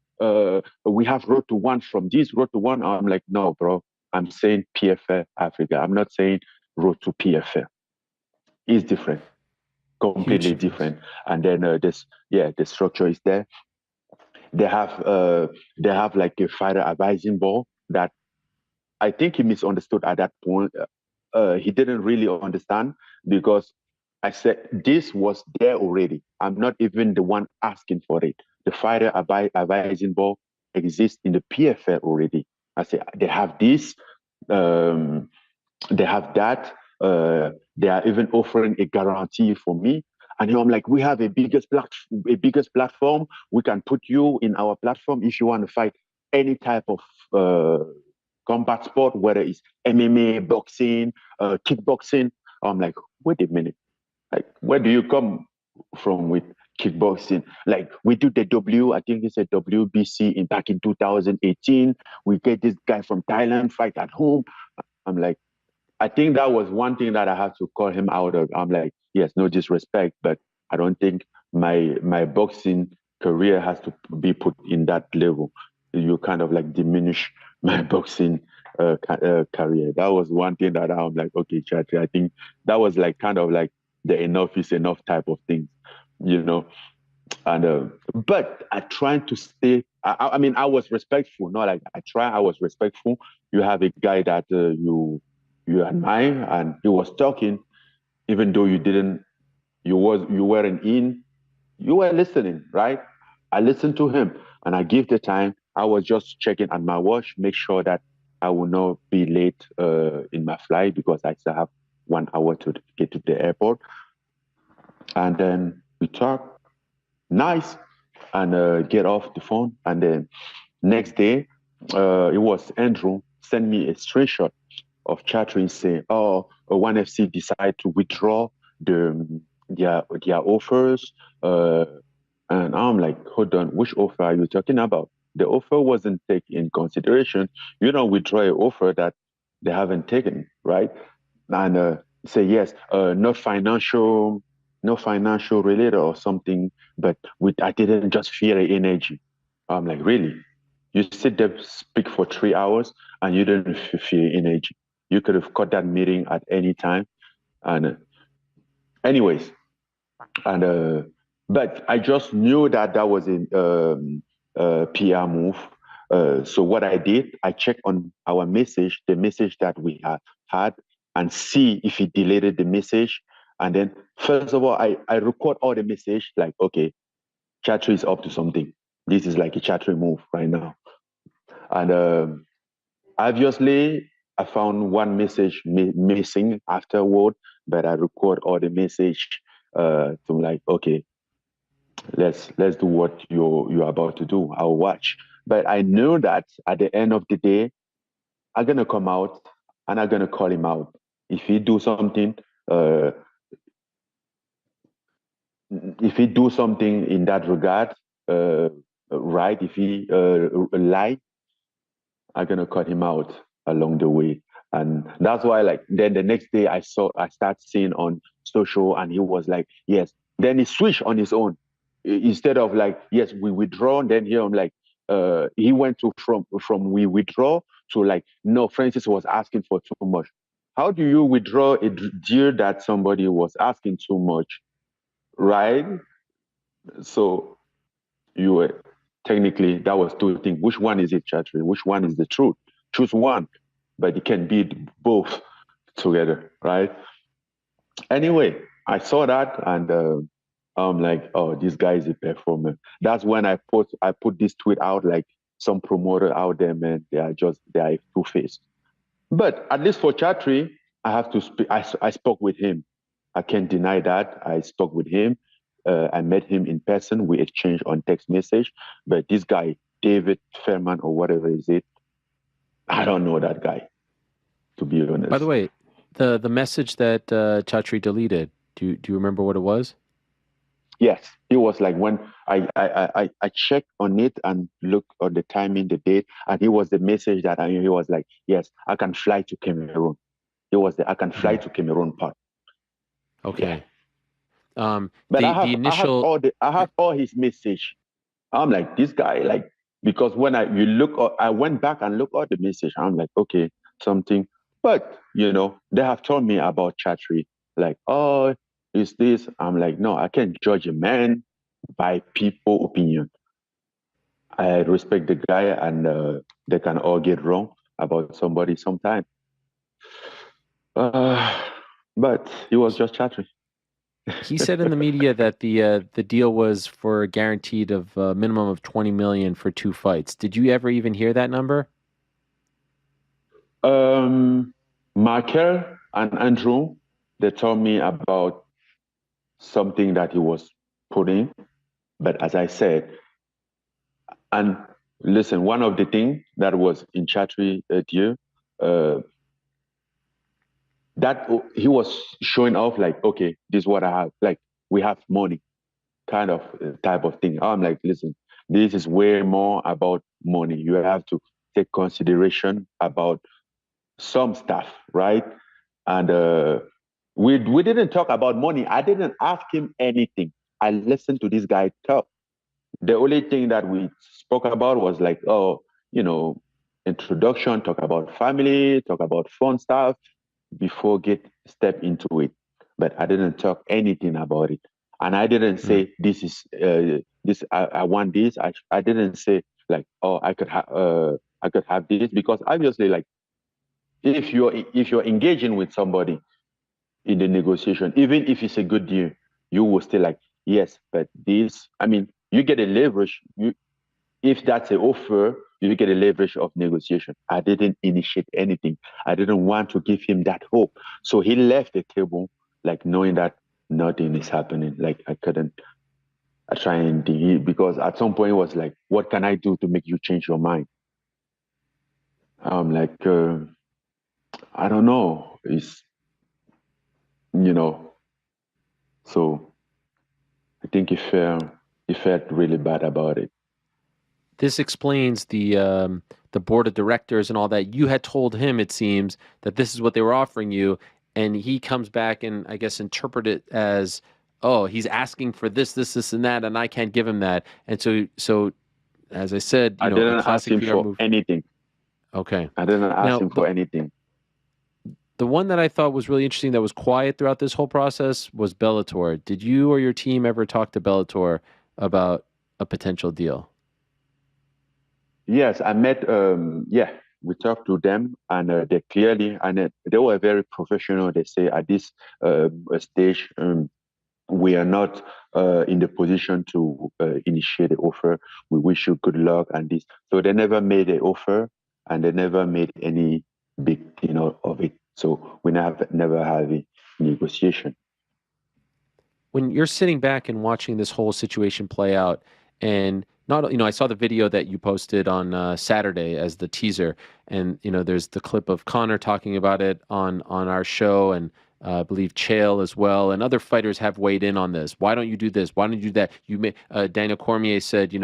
We have road to one from this road to one. I'm like, no, bro. I'm saying PFL Africa. I'm not saying road to PFL. It's different, completely different. And then the structure is there. They have like a fighter advising board that I think he misunderstood at that point. He didn't really understand, because I said this was there already. I'm not even the one asking for it. The fighter advising board exists in the PFL already. I said they have this. Um, they have that. They are even offering a guarantee for me. And I'm like, we have a biggest platform. We can put you in our platform if you want to fight any type of combat sport, whether it's MMA, boxing, kickboxing. I'm like, wait a minute, like, where do you come from with kickboxing? Like, we do the I think it's a WBC back in 2018. We get this guy from Thailand fight at home. I'm like, I think that was one thing that I have to call him out of. I'm like, yes, no disrespect, but I don't think my boxing career has to be put in that level. You kind of like diminish my boxing career. That was one thing that I'm like, okay, Chatri, I think that was like kind of like the enough is enough type of thing, you know. And but I tried to stay. I mean, I was respectful. Not like I was respectful. You have a guy that you admire, and he was talking, even though you didn't, you weren't in, you were listening, right? I listened to him, and I give the time. I was just checking at my watch, make sure that I will not be late in my flight because I still have 1 hour to get to the airport. And then we talk, nice, and get off the phone. And then next day, it was Andrew sent me a screenshot of chattering saying, "Oh, one FC decided to withdraw their offers," and I'm like, "Hold on, which offer are you talking about? The offer wasn't taken in consideration. You don't withdraw an offer that they haven't taken, right?" And say yes, not financial related or something, but I didn't just feel the energy. I'm like, really? You sit there, speak for 3 hours, and you didn't feel energy. You could have cut that meeting at any time. And anyways, and but I just knew that that was a PR move. So what I did, I checked on our message, the message that we had, and see if he deleted the message. And then first of all, I record all the message like, okay, Chatri is up to something. This is like a Chatri move right now. And obviously, I found one message missing afterward, but I record all the message to like, okay, let's do what you're about to do. I'll watch. But I know that at the end of the day, I'm gonna come out and I'm gonna call him out. If he do something, uh, if he do something in that regard, right? If he lie, I'm gonna cut him out along the way. And that's why, like, then the next day I start seeing on social, and he was like, yes. Then he switched on his own. Instead of like, yes, we withdraw. Then here I'm like, he went to from we withdraw to like, no, Francis was asking for too much. How do you withdraw a deal that somebody was asking too much, right? So you were technically that was two things. Which one is it, Chatri? Which one is the truth? Choose one, but it can be both together, right? Anyway, I saw that and I'm like, oh, this guy is a performer. That's when I put this tweet out like some promoter out there, man. They are two-faced. But at least for Chatri, I have to speak. I spoke with him. I can't deny that. I spoke with him. I met him in person. We exchanged on text message. But this guy, David Fairman or whatever is it, I don't know that guy, to be honest. By the way, the message that Chatri deleted, do you remember what it was? Yes, it was like when I checked on it and looked on the timing, the date, and it was the message that he was like, yes, I can fly to Cameroon. It was the I can fly to Cameroon part. Okay. Yeah. But The initial I have all his message. I'm like, this guy, like, because when I went back and looked at the message. I'm like, okay, something. But they have told me about Chatri, like, oh, is this? I'm like, no, I can't judge a man by people opinion. I respect the guy, and they can all get wrong about somebody sometime. But he was just Chatri. He said in the media that the deal was for a guaranteed of a minimum of 20 million for 2 fights. Did you ever even hear that number? Michael and Andrew, they told me about something that he was putting, but as I said, and listen, one of the things that was in Chatri dear, that he was showing off like, okay, this is what I have. Like, we have money, kind of type of thing. I'm like, listen, this is way more about money. You have to take consideration about some stuff, right? And we didn't talk about money. I didn't ask him anything. I listened to this guy talk. The only thing that we spoke about was like, oh, you know, introduction, talk about family, talk about fun stuff before get step into it. But I didn't talk anything about it, and I didn't say this is this. I want this. I didn't say like, oh, I could have this, because obviously, like, if you're engaging with somebody in the negotiation, even if it's a good deal, you will still like, yes, but this. I mean, you get a leverage. If that's an offer, you get a leverage of negotiation. I didn't initiate anything. I didn't want to give him that hope. So he left the table like knowing that nothing is happening. Like I couldn't I try and because at some point it was like, what can I do to make you change your mind? I'm like, I don't know. It's, you know, so I think he felt really bad about it. This explains the board of directors and all that. You had told him, it seems, that this is what they were offering you, and he comes back and I guess interpret it as, oh, he's asking for this, this, this, and that, and I can't give him that. And so as I said, I a didn't ask classic him PR for move. anything. Okay. I didn't ask Now, him for anything. the one that I thought was really interesting that was quiet throughout this whole process was Bellator. Did you or your team ever talk to Bellator about a potential deal? Yes, I met. Yeah, we talked to them, and they clearly, and they were very professional. They say at this stage, we are not in the position to initiate the offer. We wish you good luck and this. So they never made an offer, and they never made any big thing of it. So we never have a negotiation. When you're sitting back and watching this whole situation play out, and not, I saw the video that you posted on Saturday as the teaser, and there's the clip of Connor talking about it on our show, and I believe Chael as well, and other fighters have weighed in on this. Why don't you do this? Why don't you do that? Daniel Cormier said,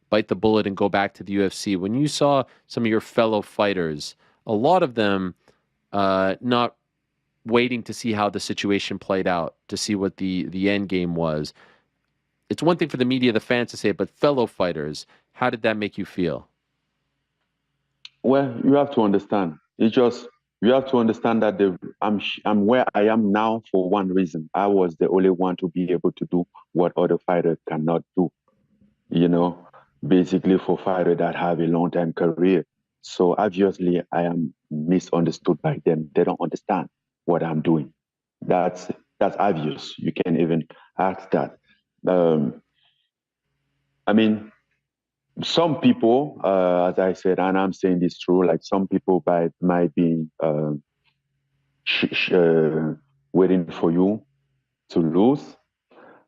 bite the bullet and go back to the UFC. When you saw some of your fellow fighters, a lot of them not waiting to see how the situation played out, to see what the end game was. It's one thing for the media, the fans to say it, but fellow fighters, how did that make you feel? Well, you have to understand. You have to understand that I'm where I am now for one reason. I was the only one to be able to do what other fighters cannot do. You know, basically for fighters that have a long time career. So obviously, I am misunderstood by them. They don't understand what I'm doing. That's that's obvious. You can even ask that. Um, I mean, some people, as I said, and I'm saying this true, like some people might be waiting for you to lose,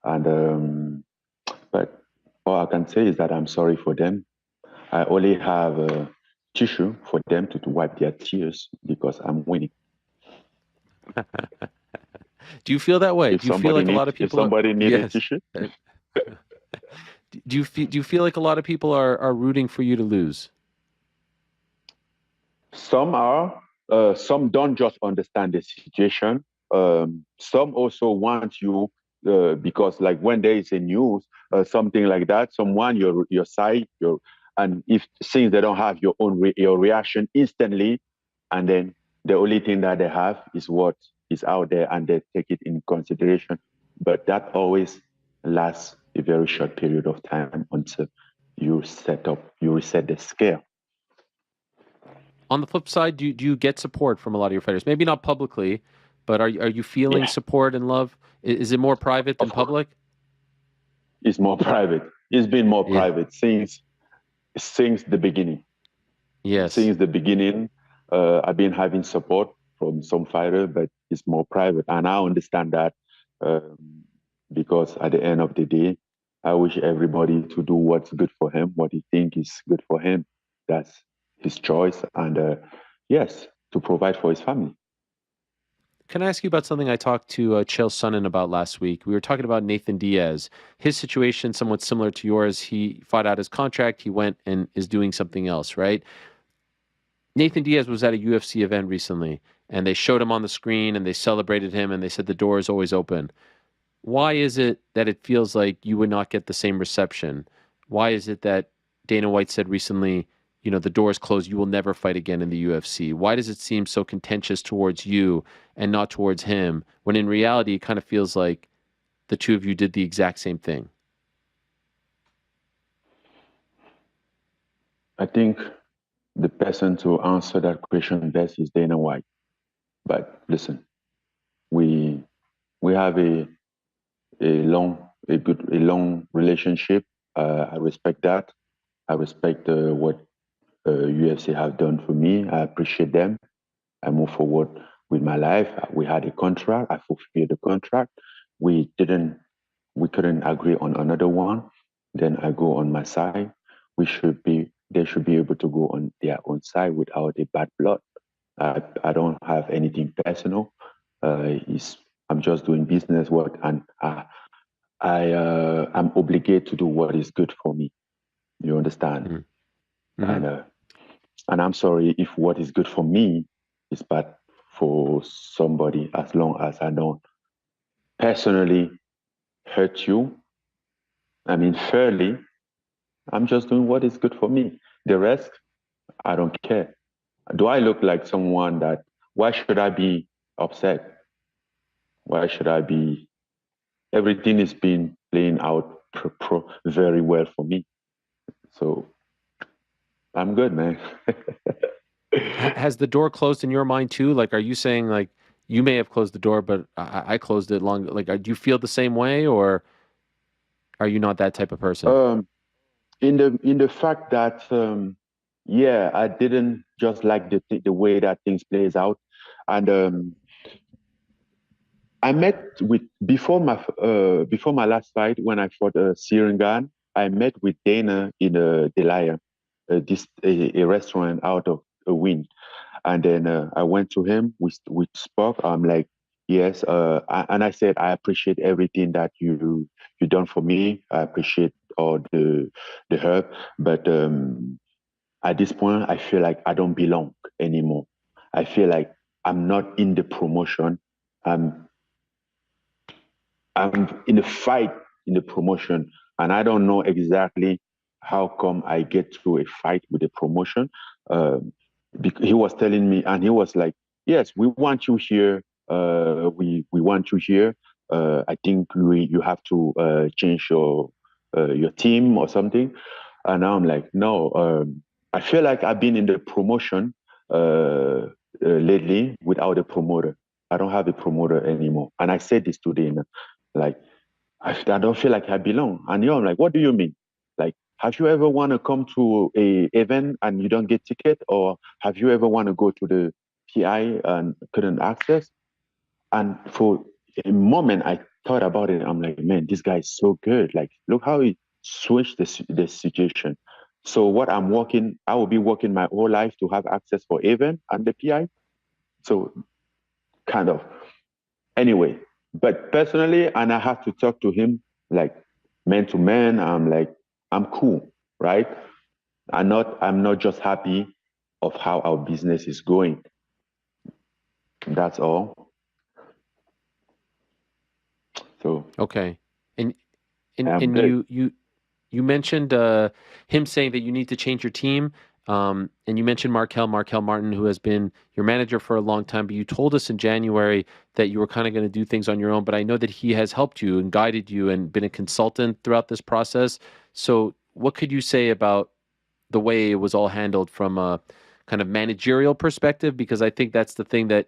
and but all I can say is that I'm sorry for them. I only have a tissue for them to wipe their tears because I'm winning. Do you feel that way? If Do you feel like a lot of if people are? somebody need a Yes. tissue, Do you feel like a lot of people are rooting for you to lose? some are, some don't just understand the situation. Some also want you because, like, when there is a news, something like that, someone your side, and if since they don't have your reaction instantly, and then the only thing that they have is what is out there, and they take it in consideration. But that always lasts a very short period of time until you reset the scale. On the flip side, do you get support from a lot of your fighters? Maybe not publicly, but are you feeling Yeah, support and love? Is it more private than of course. public? It's more private. It's been more Yeah. private since the beginning. Yes. Since the beginning, I've been having support from some fighters, but it's more private, and I understand that um, because at the end of the day, I wish everybody to do what's good for him, what he think is good for him. That's his choice, and yes, to provide for his family. Can I ask you about something I talked to Chael Sonnen about last week? We were talking about Nathan Diaz. His situation, somewhat similar to yours. He fought out his contract. He went and is doing something else, right? Nathan Diaz was at a UFC event recently, and they showed him on the screen, and they celebrated him, and they said the door is always open. Why is it that it feels like you would not get the same reception? Why is it that Dana White said recently, the door is closed, you will never fight again in the UFC? Why does it seem so contentious towards you and not towards him, when in reality it kind of feels like the two of you did the exact same thing? I think the person to answer that question best is Dana White. But listen, we we have a long relationship. I respect that. I respect what UFC have done for me. I appreciate them. I move forward with my life. We had a contract. I fulfilled the contract. We didn't. We couldn't agree on another one. Then I go on my side. We should be. They should be able to go on their own side without a bad blood. I don't have anything personal. I'm just doing business work, and I'm obligated to do what is good for me. You understand? Mm-hmm. And and I'm sorry if what is good for me is bad for somebody, as long as I don't personally hurt you. I mean, fairly, I'm just doing what is good for me. The rest, I don't care. Do I look like someone that? Why should I be upset? Why should I be? Everything is being playing out very well for me. So I'm good, man. Has the door closed in your mind too? Like, are you saying like you may have closed the door, but I closed it long? Like, do you feel the same way, or are you not that type of person? In the fact that yeah, I didn't just like the way that things plays out, and I met with before my last fight when I fought Siringan. I met with Dana in Delia, a restaurant out of a win. And then I went to him. We spoke. I'm like, yes. And I said, I appreciate everything that you done for me. I appreciate all the help. But at this point, I feel like I don't belong anymore. I feel like I'm not in the promotion. I'm I'm in a fight in the promotion, and I don't know exactly how come I get to a fight with the promotion. Um, he was telling me, and he was like, "Yes, we want you here. We want you here. I think you have to change your team or something." And now I'm like, "No, I feel like I've been in the promotion lately without a promoter. I don't have a promoter anymore." And I said this today, like, I don't feel like I belong. And I'm like, what do you mean? Like, have you ever want to come to a event and you don't get ticket, or have you ever want to go to the PI and couldn't access? And for a moment, I thought about it. I'm like, man, this guy is so good. Like, look how he switched the situation. So what I will be working my whole life to have access for event and the PI. So kind of. Anyway, but personally, and I have to talk to him like man to man. I'm like, I'm cool, right? I'm not just happy of how our business is going. That's all. So Okay. And and I'm and good. you mentioned him saying that you need to change your team. And you mentioned Markel Martin, who has been your manager for a long time, but you told us in January that you were kind of going to do things on your own. But I know that he has helped you and guided you and been a consultant throughout this process. So what could you say about the way it was all handled from a kind of managerial perspective? Because I think that's the thing that,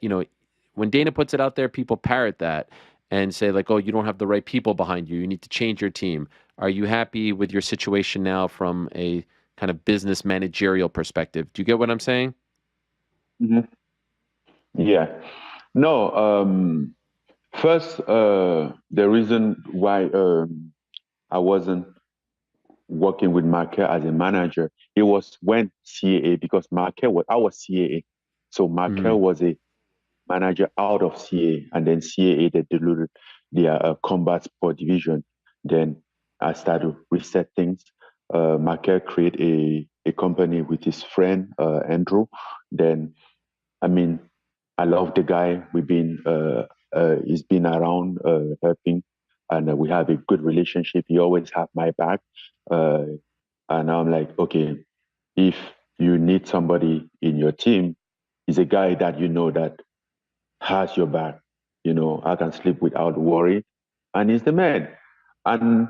when Dana puts it out there, people parrot that and say like, oh, you don't have the right people behind you. You need to change your team. Are you happy with your situation now from a kind of business managerial perspective? Do you get what I'm saying? Mhm. Yeah. No. First, the reason why I wasn't working with Marquez as a manager. It was when CAA, because Marquez was our CAA. So Marquez was a manager out of CAA, and then CAA they diluted their combat sport division. Then I started to reset things. Marquez created a company with his friend Andrew. Then I mean, I love the guy. He's been around helping, and we have a good relationship. He always have my back, uh, and I'm like, okay, if you need somebody in your team, he's a guy that you know that has your back. I can sleep without worry, and he's the man. And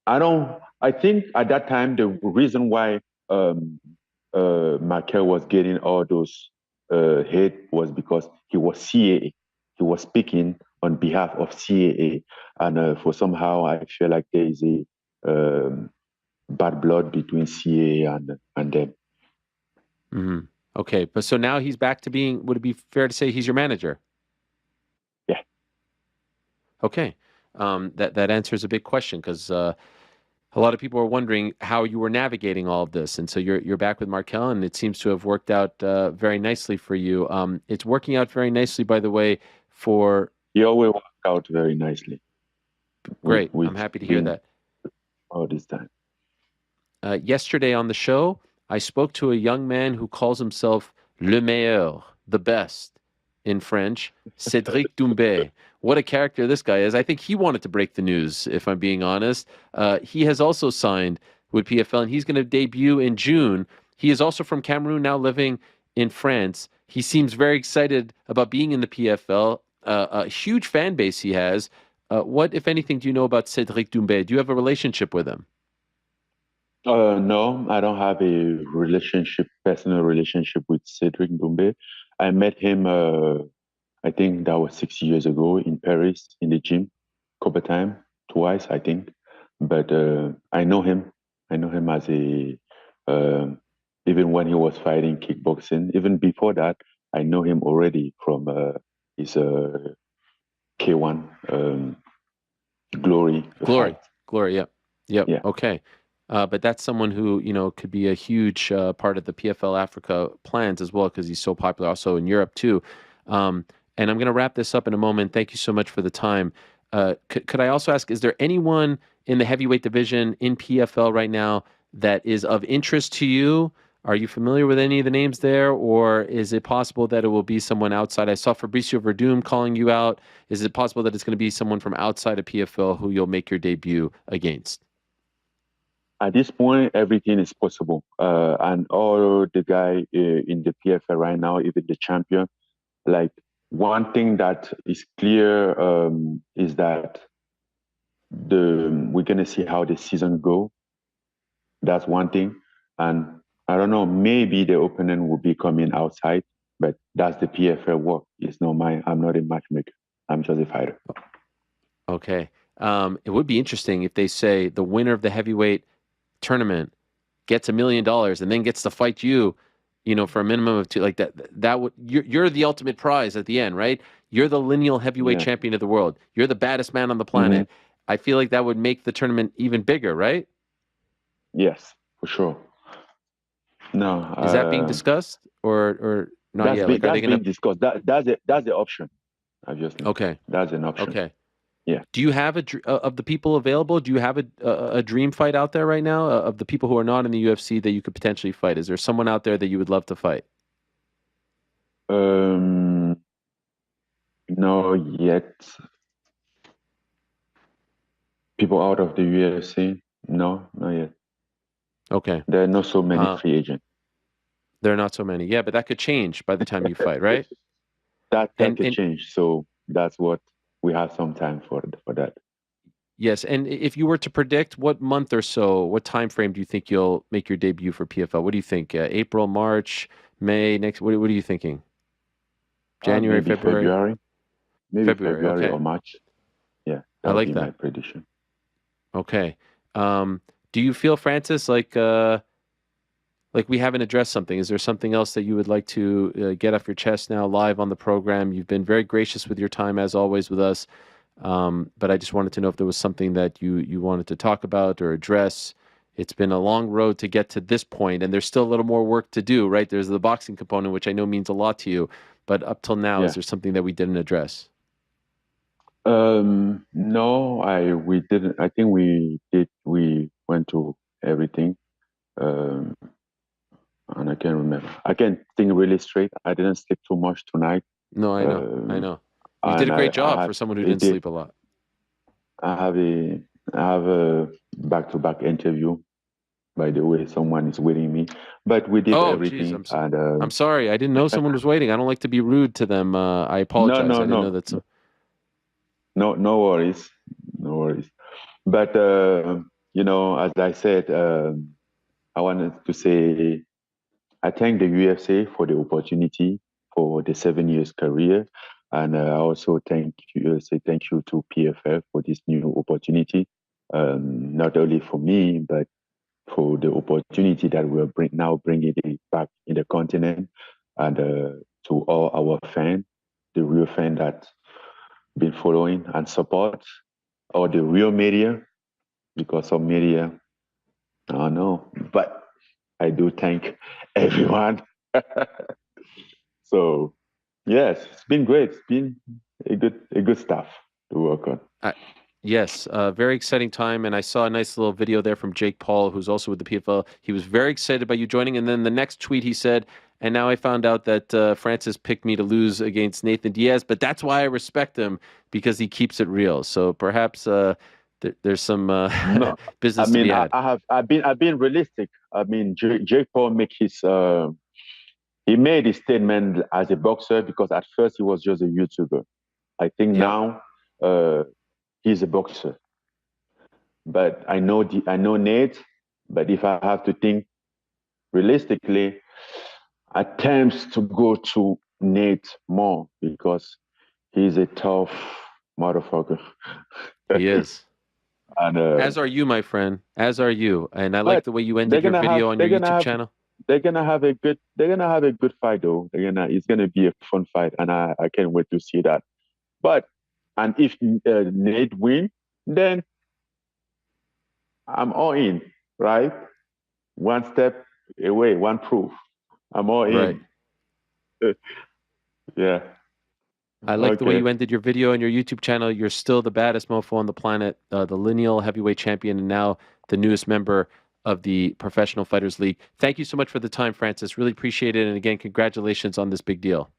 I don't. I think at that time the reason why Markel was getting all those hate was because he was CAA. He was speaking on behalf of CAA, and for somehow I feel like there is a bad blood between CAA and them. Mm-hmm. Okay, but so now he's back to being. Would it be fair to say he's your manager? Yeah. Okay, that answers a big question because a lot of people are wondering how you were navigating all of this, and so you're back with Markel, and it seems to have worked out very nicely for you. It's working out very nicely, by the way. For He always worked out very nicely. Great, I'm happy to hear that. All this time. Yesterday on the show, I spoke to a young man who calls himself Le Meilleur, the best in French, Cédric Doumbé. What a character this guy is. I think he wanted to break the news, if I'm being honest. He has also signed with PFL, and he's going to debut in June. He is also from Cameroon, now living in France. He seems very excited about being in the PFL. A huge fan base he has. What, if anything, do you know about Cédric Doumbé? Do you have a relationship with him? No, I don't have a personal relationship with Cedric Doumbé. I met him, I think that was 6 years ago in Paris in the gym, couple times, twice, I think. But I know him. I know him as even when he was fighting kickboxing, even before that, I know him already from his K1 Glory. Glory, yep. Yeah. Okay. But that's someone who, could be a huge part of the PFL Africa plans as well, because he's so popular also in Europe too. And I'm going to wrap this up in a moment. Thank you so much for the time. Could I also ask, is there anyone in the heavyweight division in PFL right now that is of interest to you? Are you familiar with any of the names there, or is it possible that it will be someone outside? I saw Fabricio Verdum calling you out. Is it possible that it's going to be someone from outside of PFL who you'll make your debut against? At this point, everything is possible. And all the guy in the PFL right now, even the champion, like one thing that is clear is that we're gonna see how the season go. That's one thing. And I don't know, maybe the opponent will be coming outside, but that's the PFL work. It's not mine. I'm not a matchmaker. I'm just a fighter. Okay. It would be interesting if they say the winner of the heavyweight tournament gets $1 million and then gets to fight you, for a minimum of two, like that. That would you're the ultimate prize at the end, right? You're the lineal heavyweight champion of the world. You're the baddest man on the planet. Mm-hmm. I feel like that would make the tournament even bigger, right? Yes, for sure. No, is that being discussed or not yet? Like, that's being discussed. That's the option. Obviously. Okay, that's an option. Okay. Yeah. Do you have of the people available? Do you have a dream fight out there right now of the people who are not in the UFC that you could potentially fight? Is there someone out there that you would love to fight? No yet. People out of the UFC? No, not yet. Okay. There are not so many free agents. There are not so many. Yeah, but that could change by the time you fight, right? that could change. So that's what we have some time for that. Yes, and if you were to predict what month or so, what time frame do you think you'll make your debut for PFL? What do you think? April, March, May, next? What are you thinking? January, maybe February? Maybe February okay. Or March. Yeah, I like that. My prediction. Okay. Do you feel, Francis, like we haven't addressed something? Is there something else that you would like to get off your chest now live on the program? You've been very gracious with your time, as always, with us. But I just wanted to know if there was something that you wanted to talk about or address. It's been a long road to get to this point, and there's still a little more work to do, right? There's the boxing component, which I know means a lot to you. But up till now, is Yeah. there something that we didn't address? No, we didn't. I think we did. We went to everything, um, and I can't remember. I can't think really straight. I didn't sleep too much tonight, No, I know. I um, know. You did and a great I job had for someone who it didn't did. sleep a lot. I have a back-to-back interview. By the way, someone is waiting me, but we did Oh, geez, everything, and I'm sorry. I didn't know someone was waiting. I don't like to be rude to them. I no, apologize. no, I didn't know no, that. no worries, no worries. But as I said, I wanted to say I thank the UFC for the opportunity for the 7 years career, and I also say thank you to PFL for this new opportunity. Not only for me, but for the opportunity that we're now bringing it back in the continent, and to all our fans, the real fans that been following and support, or the real media, because some media, I don't know, but I do thank everyone. So yes, it's been great. It's been a good stuff to work on. Yes, very exciting time. And I saw a nice little video there from Jake Paul, who's also with the PFL. He was very excited about you joining. And then the next tweet he said, and now I found out that Francis picked me to lose against Nathan Diaz, but that's why I respect him, because he keeps it real. So perhaps there's some No, I business to be mean had. I've been realistic. I mean Jake Paul he made his statement as a boxer because at first he was just a YouTuber. I think Yep. now he's a boxer. But I know Nate. But if I have to think realistically, attempts to go to Nate more because he's a tough motherfucker. He is. And As are you, my friend. As are you. And I like but the way you they're ended your gonna have video on your they're gonna YouTube have channel. they're gonna have a good fight though. It's gonna be a fun fight, and I can't wait to see that. But and if Nate win, then I'm all in, right? One step away, one proof. I'm all Right. in. Yeah. I like the way Okay. you ended your video on your YouTube channel. You're still the baddest mofo on the planet, the lineal heavyweight champion, and now the newest member of the Professional Fighters League. Thank you so much for the time, Francis. Really appreciate it. And again, congratulations on this big deal.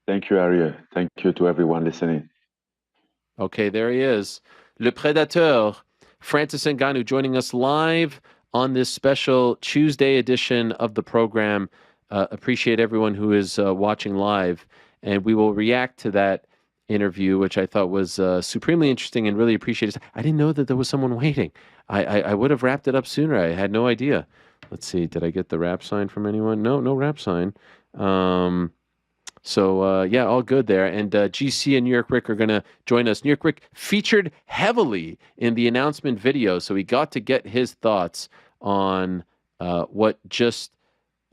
Thank you, Aria. Thank you to everyone listening. Okay, there he is. Le Prédateur, Francis Ngannou, joining us live on this special Tuesday edition of the program. Appreciate everyone who is watching live. And we will react to that interview, which I thought was supremely interesting and really appreciate it. I didn't know that there was someone waiting. I would have wrapped it up sooner. I had no idea. Let's see. Did I get the wrap sign from anyone? No wrap sign. So, yeah, all good there. And GC and New York Rick are going to join us. New York Rick featured heavily in the announcement video, so he got to get his thoughts on what just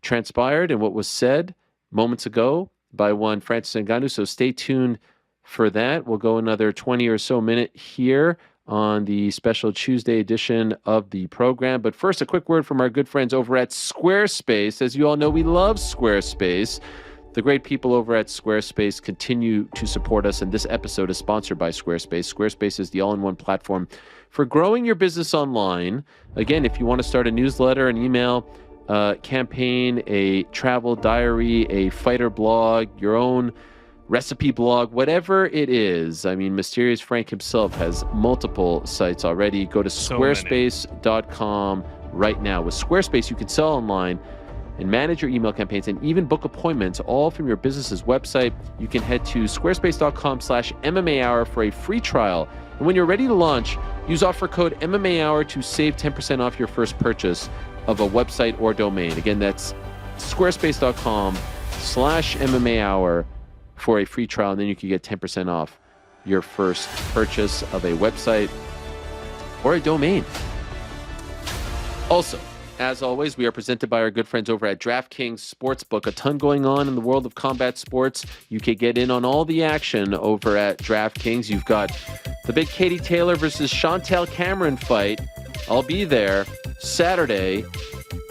transpired and what was said moments ago by one Francis Ngannou. So stay tuned for that. We'll go another 20 or so minute here on the special Tuesday edition of the program. But first, a quick word from our good friends over at Squarespace. As you all know, we love Squarespace. The great people over at Squarespace continue to support us, and this episode is sponsored by Squarespace. Squarespace is the all-in-one platform for growing your business online. Again, if you want to start a newsletter, an email campaign, a travel diary, a fighter blog, your own recipe blog, whatever it is. I mean, Mysterious Frank himself has multiple sites already. Go to squarespace.com right now. With Squarespace, you can sell online and manage your email campaigns and even book appointments all from your business's website. You can head to squarespace.com/MMA Hour for a free trial. And when you're ready to launch, use offer code MMA Hour to save 10% off your first purchase of a website or domain. Again, that's squarespace.com/MMA Hour for a free trial. And then you can get 10% off your first purchase of a website or a domain. Also, As always, we are presented by our good friends over at DraftKings Sportsbook. A ton going on in the world of combat sports. You can get in on all the action over at DraftKings. You've got the big Katie Taylor versus Chantel Cameron fight. I'll be there Saturday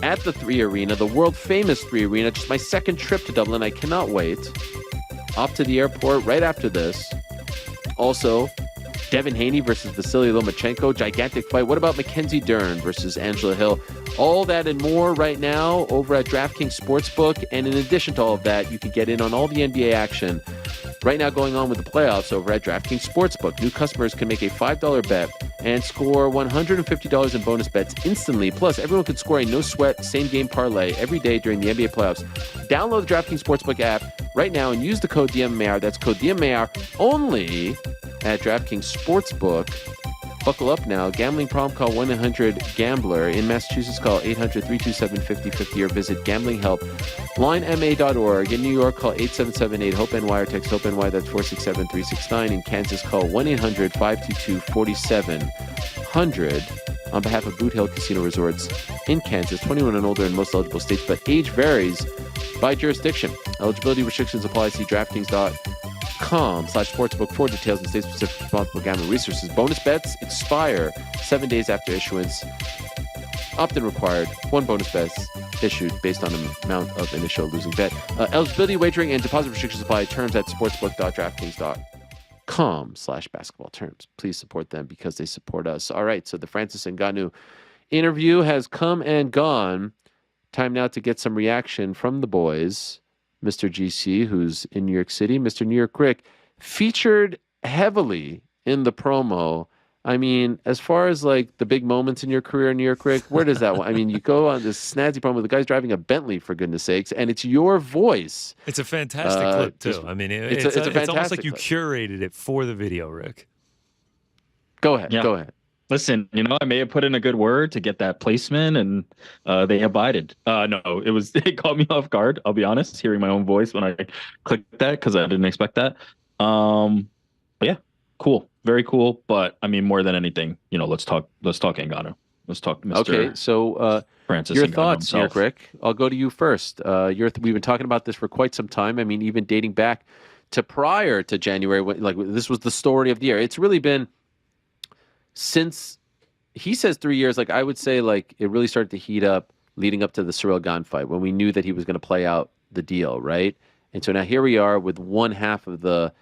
at the 3 Arena, the world famous 3 Arena. Just my second trip to Dublin. I cannot wait. Off to the airport right after this. Also, Devin Haney versus Vasily Lomachenko, gigantic fight. What about Mackenzie Dern versus Angela Hill? All that and more right now over at DraftKings Sportsbook. And in addition to all of that, you can get in on all the NBA action right now going on with the playoffs over at DraftKings Sportsbook. New customers can make a $5 bet and score $150 in bonus bets instantly. Plus, everyone can score a no-sweat same-game parlay every day during the NBA playoffs. Download the DraftKings Sportsbook app right now and use the code DMAR. That's code DMAR only at DraftKings Sportsbook. Buckle up now. Gambling problem? Call 1-800-GAMBLER. In Massachusetts, call 800-327-5050 or visit gamblinghelplinema.org. In New York, call 877-8-HOPE-NY or text HOPE-NY. That's 467-369. In Kansas, call 1-800-522-4700. On behalf of Boot Hill Casino Resorts in Kansas, 21 and older in most eligible states, but age varies by jurisdiction. Eligibility restrictions apply. See DraftKings.com/sportsbook for details and state-specific responsible gambling resources. Bonus bets expire 7 days after issuance. Opt-in required. One bonus bet issued based on the amount of initial losing bet. Eligibility, wagering, and deposit restrictions apply. Terms at sportsbook.draftkings.com/basketball terms. Please support them because they support us. All right, so the Francis Ngannou interview has come and gone. Time now to get some reaction from the boys. Mr. GC, who's in New York City, Mr. New York Rick, featured heavily in the promo. I mean, as far as like the big moments in your career, New York Rick, where does that? I mean, you go on this snazzy promo. The guy's driving a Bentley, for goodness sakes, and it's your voice. It's a fantastic clip too. I mean, it's almost like you curated it for the video, Rick. Go ahead. Yeah. Go ahead. Listen, I may have put in a good word to get that placement, and they abided. No, it caught me off guard. I'll be honest, hearing my own voice when I clicked that because I didn't expect that. But yeah, cool, very cool. But I mean, more than anything, let's talk Ngannou. Let's talk Mr. Okay, so Francis. Your Ngannou thoughts, New himself. York Rick? I'll go to you first. We've been talking about this for quite some time. I mean, even dating back to prior to January, when, this was the story of the year. It's really been. Since he says 3 years, I would say it really started to heat up leading up to the Cyril Gane fight when we knew that he was going to play out the deal, right? And so now here we are with one half of the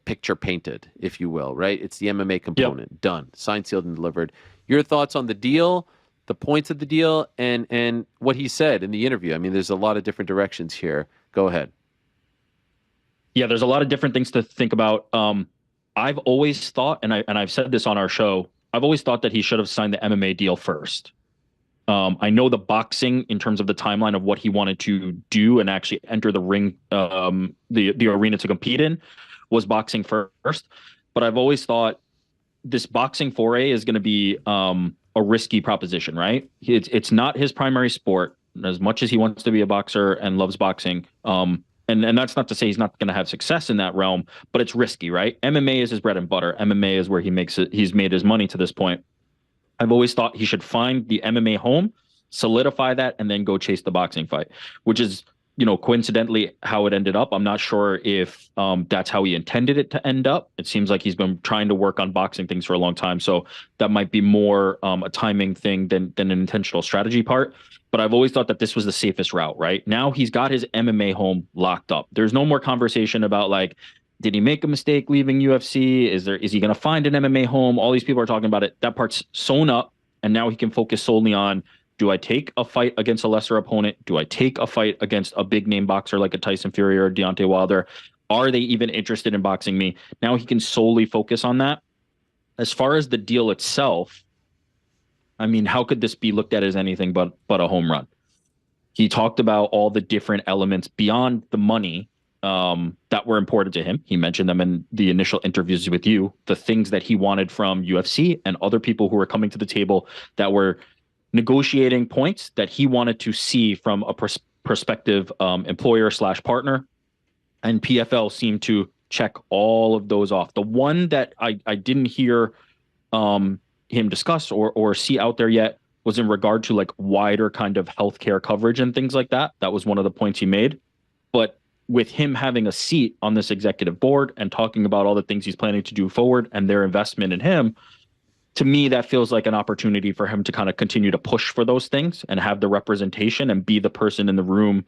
picture painted, if you will, right? It's the MMA component. Yep. Done. Signed, sealed, and delivered. Your thoughts on the deal, the points of the deal, and what he said in the interview. I mean, there's a lot of different directions here. Go ahead. Yeah, there's a lot of different things to think about. I've always thought, and I've said this on our show, I've always thought that he should have signed the MMA deal first. I know the boxing in terms of the timeline of what he wanted to do and actually enter the ring, the arena to compete in, was boxing first. But I've always thought this boxing foray is going to be a risky proposition, right? It's not his primary sport. As much as he wants to be a boxer and loves boxing, and that's not to say he's not going to have success in that realm, but it's risky, right? MMA is his bread and butter. MMA is where he's made his money to this point. I've always thought he should find the MMA home, solidify that, and then go chase the boxing fight, which is, coincidentally how it ended up. I'm not sure if that's how he intended it to end up. It seems like he's been trying to work on boxing things for a long time. So that might be more a timing thing than an intentional strategy part. But I've always thought that this was the safest route, right? Now he's got his MMA home locked up. There's no more conversation about did he make a mistake leaving UFC? Is he going to find an MMA home? All these people are talking about it. That part's sewn up, and now he can focus solely on, do I take a fight against a lesser opponent? Do I take a fight against a big name boxer like a Tyson Fury or Deontay Wilder? Are they even interested in boxing me? Now he can solely focus on that. As far as the deal itself, I mean, how could this be looked at as anything but a home run? He talked about all the different elements beyond the money that were important to him. He mentioned them in the initial interviews with you, the things that he wanted from UFC and other people who were coming to the table that were negotiating points that he wanted to see from a prospective employer/partner. And PFL seemed to check all of those off. The one that I didn't hear him discuss or see out there yet was in regard to like wider kind of healthcare coverage and things like that. That was one of the points he made. But with him having a seat on this executive board and talking about all the things he's planning to do forward and their investment in him, to me, that feels like an opportunity for him to kind of continue to push for those things and have the representation and be the person in the room,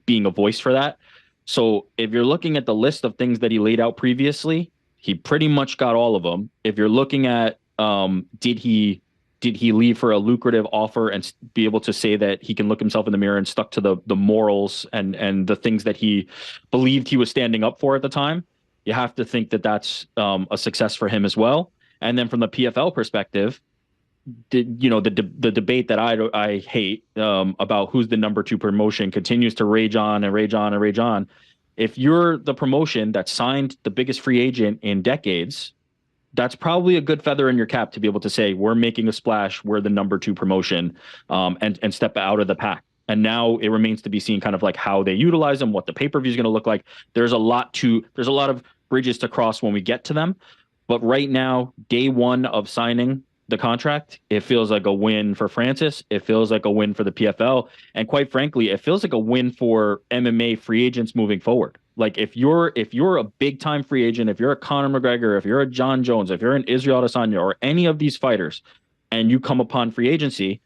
being a voice for that. So if you're looking at the list of things that he laid out previously, he pretty much got all of them. If you're looking at, did he leave for a lucrative offer and be able to say that he can look himself in the mirror and stuck to the morals and the things that he believed he was standing up for at the time? You have to think that that's a success for him as well. And then from the PFL perspective, the debate that I hate about who's the number 2 promotion continues to rage on and rage on and rage on. If you're the promotion that signed the biggest free agent in decades, that's probably a good feather in your cap to be able to say, we're making a splash, we're the number 2 promotion, and step out of the pack. And now it remains to be seen kind of like how they utilize them, what the pay-per-view is going to look like. There's a lot of bridges to cross when we get to them. But right now, day one of signing the contract, it feels like a win for Francis. It feels like a win for the PFL. And quite frankly, it feels like a win for MMA free agents moving forward. Like if you're a big time free agent, if you're a Conor McGregor, if you're a John Jones, if you're an Israel Adesanya or any of these fighters, and you come upon free agency,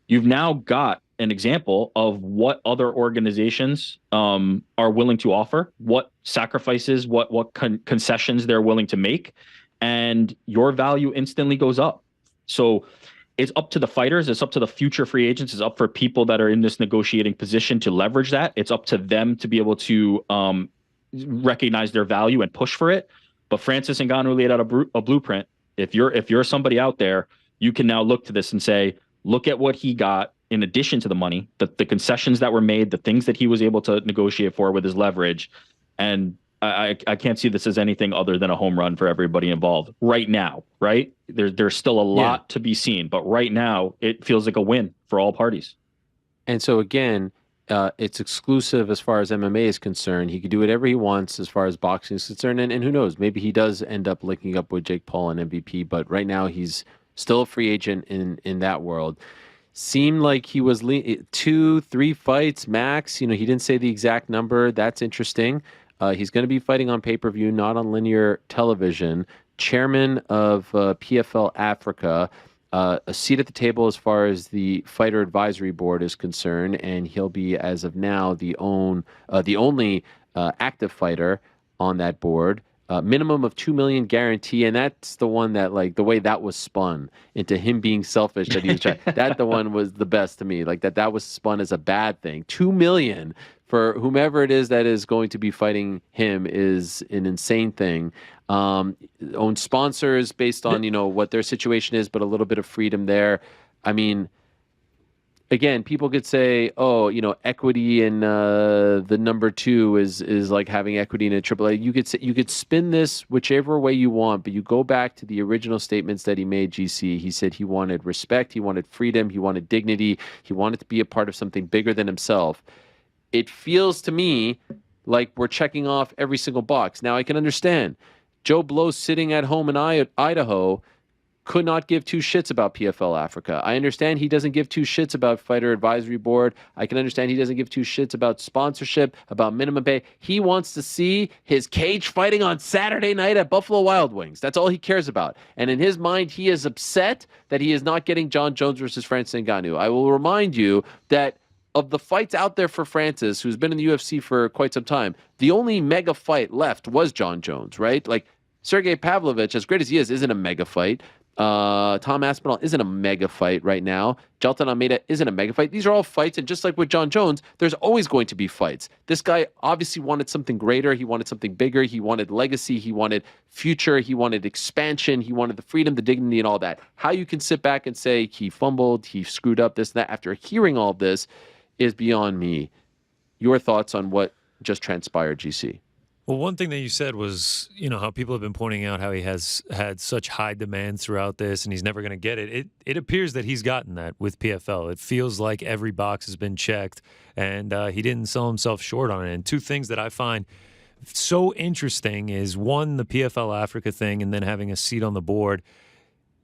you've now got an example of what other organizations are willing to offer, what sacrifices, what concessions they're willing to make, and your value instantly goes up. So it's up to the fighters, it's up to the future free agents, it's up for people that are in this negotiating position to leverage that. It's up to them to be able to recognize their value and push for it. But Francis Ngannou laid out a blueprint. If you're somebody out there, you can now look to this and say, look at what he got in addition to the money, the concessions that were made, the things that he was able to negotiate for with his leverage. And I can't see this as anything other than a home run for everybody involved right now, right? There's still a lot to be seen, but right now it feels like a win for all parties. And so again, it's exclusive as far as MMA is concerned. He could do whatever he wants as far as boxing is concerned. And who knows, maybe he does end up linking up with Jake Paul and MVP, but right now he's still a free agent in that world. Seemed like he was 2-3 fights max. He didn't say the exact number. That's interesting. He's going to be fighting on pay-per-view, not on linear television. Chairman of PFL Africa, a seat at the table as far as the fighter advisory board is concerned, and he'll be, as of now, the only active fighter on that board. Minimum of $2 million guarantee, and that's the one that, like, the way that was spun into him being selfish, that he was trying. That the one was the best to me. Like that was spun as a bad thing. $2 million for whomever it is that is going to be fighting him is an insane thing. Own sponsors based on what their situation is, but a little bit of freedom there. I mean, again, people could say, oh, equity in the number 2 is like having equity in a AAA. You could spin this whichever way you want, but you go back to the original statements that he made, GC. He said he wanted respect, he wanted freedom, he wanted dignity, he wanted to be a part of something bigger than himself. It feels to me like we're checking off every single box. Now, I can understand. Joe Blow sitting at home in Idaho could not give 2 shits about PFL Africa. I understand he doesn't give 2 shits about Fighter Advisory Board. I can understand he doesn't give 2 shits about sponsorship, about minimum pay. He wants to see his cage fighting on Saturday night at Buffalo Wild Wings. That's all he cares about. And in his mind, he is upset that he is not getting John Jones versus Francis Ngannou. I will remind you that of the fights out there for Francis, who's been in the UFC for quite some time, the only mega fight left was John Jones, right? Like, Sergey Pavlovich, as great as he is, isn't a mega fight. Tom Aspinall isn't a mega fight right now. Jailton Almeida isn't a mega fight. These are all fights, and just like with John Jones, there's always going to be fights. This guy obviously wanted something greater. He wanted something bigger. He wanted legacy. He wanted future. He wanted expansion. He wanted the freedom, the dignity, and all that. How you can sit back and say he fumbled, he screwed up, this and that, after hearing all of this is beyond me. Your thoughts on what just transpired, GC? Well, one thing that you said was, how people have been pointing out how he has had such high demands throughout this and he's never going to get it. It appears that he's gotten that with PFL. It feels like every box has been checked and he didn't sell himself short on it. And 2 things that I find so interesting is, one, the PFL Africa thing and then having a seat on the board.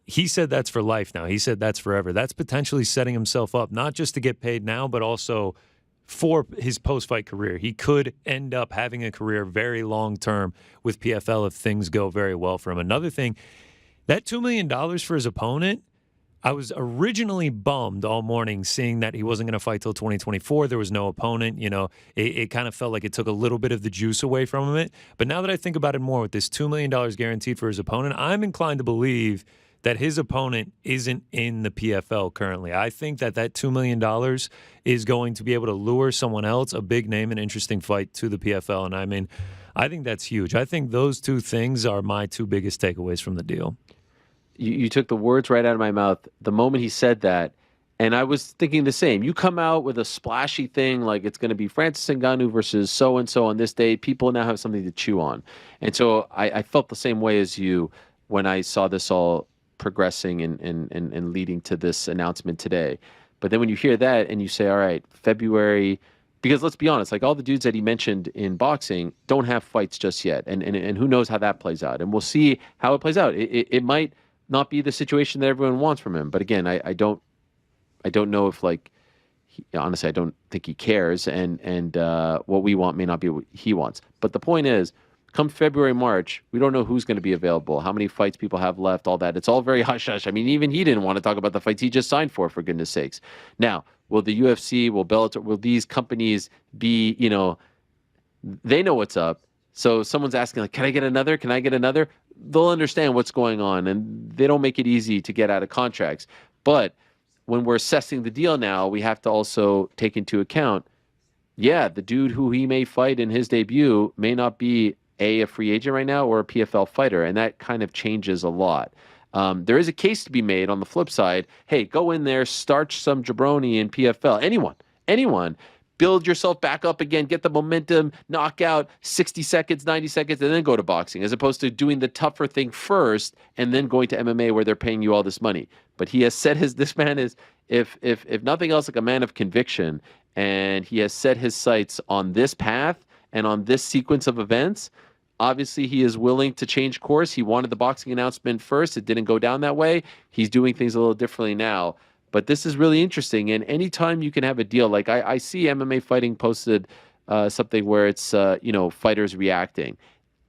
he said that's for life now. He said that's forever. That's potentially setting himself up not just to get paid now, but also for his post-fight career. He could end up having a career very long-term with PFL if things go very well for him. Another thing, that $2 million for his opponent, I was originally bummed all morning seeing that he wasn't going to fight till 2024. There was no opponent. You know, it kind of felt like it took a little bit of the juice away from him. But now that I think about it more, with this $2 million guaranteed for his opponent, I'm inclined to believe that his opponent isn't in the PFL currently. I think that $2 million is going to be able to lure someone else, a big name, an interesting fight, to the PFL. And I mean, I think that's huge. I think those two things are my two biggest takeaways from the deal. You took the words right out of my mouth the moment he said that, and I was thinking the same. You come out with a splashy thing like it's going to be Francis Ngannou versus so-and-so on this day. People now have something to chew on. And so I felt the same way as you when I saw this all progressing and leading to this announcement today. But then when you hear that and you say, all right, February, because let's be honest, like all the dudes that he mentioned in boxing don't have fights just yet. And who knows how that plays out. And we'll see how it plays out. It might not be the situation that everyone wants from him. But again, I don't know if, like, honestly, I don't think he cares. And what we want may not be what he wants. But the point is, come February, March, we don't know who's going to be available, how many fights people have left, all that. It's all very hush-hush. I mean, even he didn't want to talk about the fights he just signed for goodness sakes. Now, will the UFC, will Bellator, will these companies be, you know, they know what's up. So someone's asking, like, can I get another? Can I get another? They'll understand what's going on, and they don't make it easy to get out of contracts. But when we're assessing the deal now, we have to also take into account, yeah, the dude who he may fight in his debut may not be a free agent right now or a PFL fighter, and that kind of changes a lot. There is a case to be made on the flip side. Hey, go in there, starch some jabroni in PFL. Anyone. Build yourself back up again, get the momentum, knock out 60 seconds, 90 seconds, and then go to boxing, as opposed to doing the tougher thing first and then going to MMA where they're paying you all this money. But he has said this man is, if nothing else, like a man of conviction, and he has set his sights on this path and on this sequence of events. Obviously, he is willing to change course. He wanted the boxing announcement first. It didn't go down that way. He's doing things a little differently now. But this is really interesting. And anytime you can have a deal, like I see MMA Fighting posted something where it's, fighters reacting.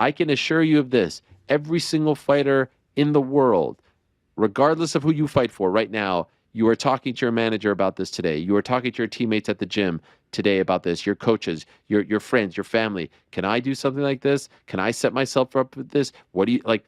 I can assure you of this. Every single fighter in the world, regardless of who you fight for right now, you are talking to your manager about this today. You are talking to your teammates at the gym today about this, your coaches, your friends, your family. Can I do something like this? Can I set myself up with this? What do you like?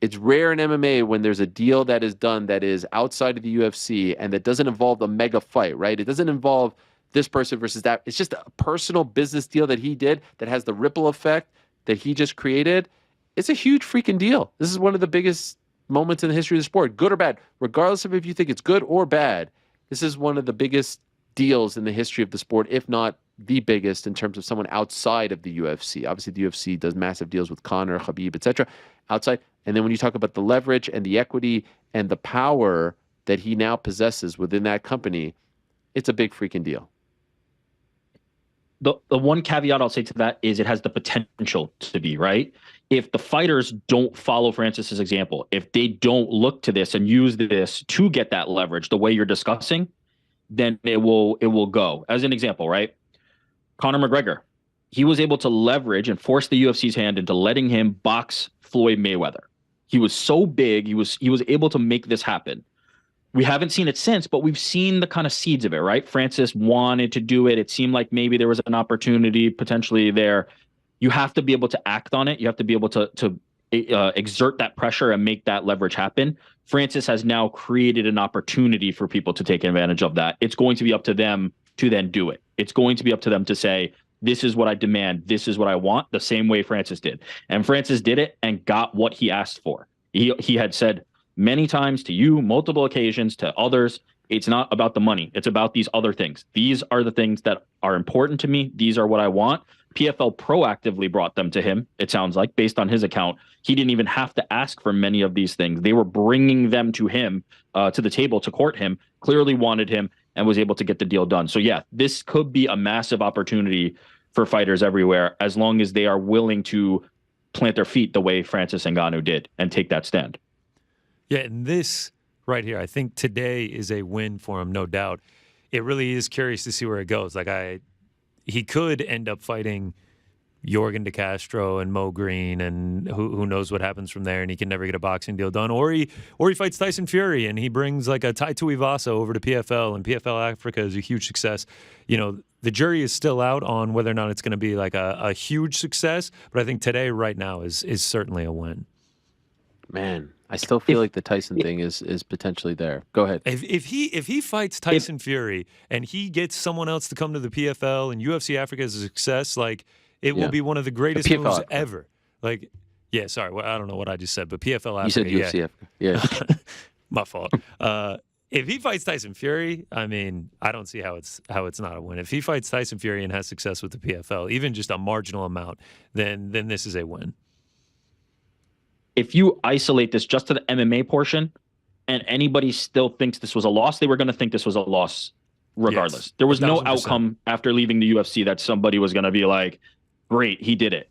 It's rare in MMA when there's a deal that is done that is outside of the UFC and that doesn't involve a mega fight, right? It doesn't involve this person versus that. It's just a personal business deal that he did that has the ripple effect that he just created. It's a huge freaking deal. This is one of the biggest moments in the history of the sport, good or bad. Regardless of if you think it's good or bad, this is one of the biggest deals in the history of the sport, if not the biggest in terms of someone outside of the UFC. Obviously, the UFC does massive deals with Conor, Khabib, etc. outside. And then when you talk about the leverage and the equity and the power that he now possesses within that company, it's a big freaking deal. The one caveat I'll say to that is it has the potential to be, right? If the fighters don't follow Francis's example, if they don't look to this and use this to get that leverage the way you're discussing, then it will go. As an example, right? Conor McGregor, he was able to leverage and force the UFC's hand into letting him box Floyd Mayweather. He was so big, he was able to make this happen. We haven't seen it since, but we've seen the kind of seeds of it, right? Francis wanted to do it. It seemed like maybe there was an opportunity potentially there. You have to be able to act on it. You have to be able to exert that pressure and make that leverage happen. Francis has now created an opportunity for people to take advantage of that. It's going to be up to them to then do it. It's going to be up to them to say, this is what I demand. This is what I want, the same way Francis did. And Francis did it and got what he asked for. He had said many times to you, multiple occasions, to others, it's not about the money. It's about these other things. These are the things that are important to me. These are what I want. PFL proactively brought them to him, it sounds like, based on his account. He didn't even have to ask for many of these things. They were bringing them to him, to the table to court him, clearly wanted him, and was able to get the deal done. So yeah, this could be a massive opportunity for fighters everywhere, as long as they are willing to plant their feet the way Francis Ngannou did and take that stand. Yeah, and this right here, I think today is a win for him, no doubt. It really is curious to see where it goes. He could end up fighting Jorgen De Castro and Mo Green, and who knows what happens from there, and he can never get a boxing deal done. Or he fights Tyson Fury, and he brings like a Tai Tuivasa over to PFL, and PFL Africa is a huge success. The jury is still out on whether or not it's going to be like a huge success, but I think today, right now, is certainly a win. Man, I still feel like the Tyson thing is potentially there. Go ahead. If he fights Tyson Fury and he gets someone else to come to the PFL and UFC Africa is a success, like it will be one of the greatest moves Africa. ever. Like, yeah, sorry, I don't know what I just said, but PFL Africa. You said UFC Africa. Yeah. My fault. If he fights Tyson Fury, I mean, I don't see how it's not a win. If he fights Tyson Fury and has success with the PFL, even just a marginal amount, then this is a win. If you isolate this just to the MMA portion and anybody still thinks this was a loss, they were going to think this was a loss regardless. Yes, there was no 1,000%. outcome after leaving the UFC that somebody was going to be like, great, he did it.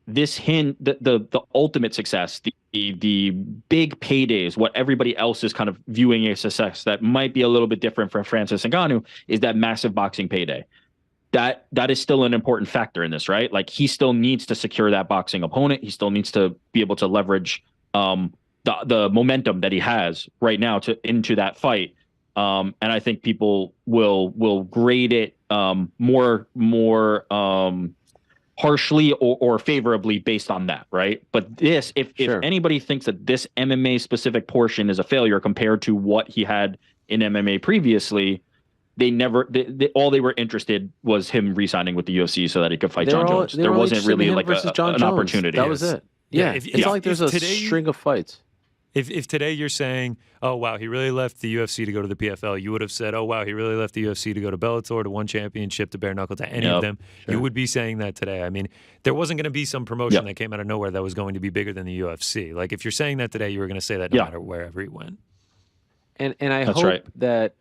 This the ultimate success, the big paydays, what everybody else is kind of viewing as success that might be a little bit different for Francis Ngannou, is that massive boxing payday. That is still an important factor in this, right? Like, he still needs to secure that boxing opponent. He still needs to be able to leverage the momentum that he has right now into that fight. And I think people will grade it more harshly or favorably based on that, right? But this, if anybody thinks that this MMA specific portion is a failure compared to what he had in MMA previously, all they were interested was him re-signing with the UFC so that he could fight John Jones. There wasn't really like an opportunity. That was it. Yeah, it's not like there's a string of fights. If today you're saying, oh, wow, he really left the UFC to go to the PFL, you would have said, oh, wow, he really left the UFC to go to Bellator, to one championship, to bare knuckle, to any of them. Sure. You would be saying that today. I mean, there wasn't going to be some promotion that came out of nowhere that was going to be bigger than the UFC. Like, if you're saying that today, you were going to say that no matter wherever he went. And I hope that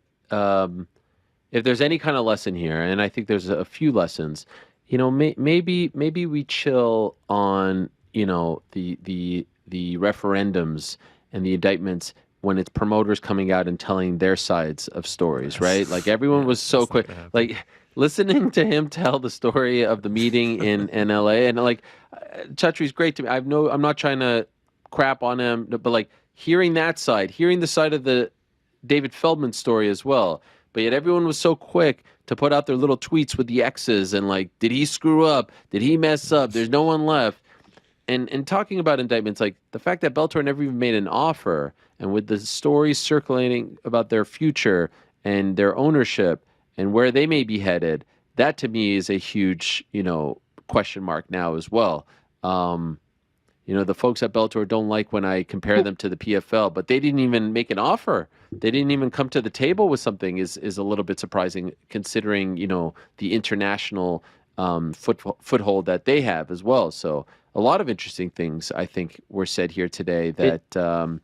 if there's any kind of lesson here, and I think there's a few lessons, maybe we chill on, the referendums and the indictments when it's promoters coming out and telling their sides of stories, right? Like, everyone was so quick. Like, listening to him tell the story of the meeting in LA, and like, Chatri's great to me. I'm not trying to crap on him, but like, hearing that side, hearing the side of the David Feldman story as well. But yet everyone was so quick to put out their little tweets with the X's and like, did he screw up? Did he mess up? There's no one left. And talking about indictments, like the fact that Bellator never even made an offer, and with the stories circulating about their future and their ownership and where they may be headed, that to me is a huge, question mark now as well. The folks at Bellator don't like when I compare them to the PFL, but they didn't even make an offer. They didn't even come to the table with something is a little bit surprising, considering, the international foothold that they have as well. So a lot of interesting things, I think, were said here today that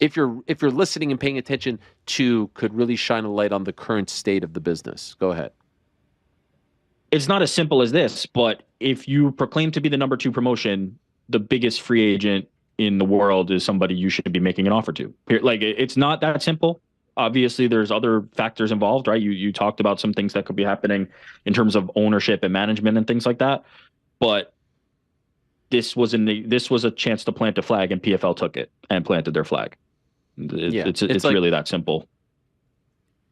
if you're listening and paying attention to, could really shine a light on the current state of the business. Go ahead. It's not as simple as this, but if you proclaim to be the number 2 promotion, the biggest free agent in the world is somebody you should be making an offer to. Like, it's not that simple. Obviously, there's other factors involved, right? You talked about some things that could be happening in terms of ownership and management and things like that. But this was a chance to plant a flag, and PFL took it and planted their flag. It's like, really that simple.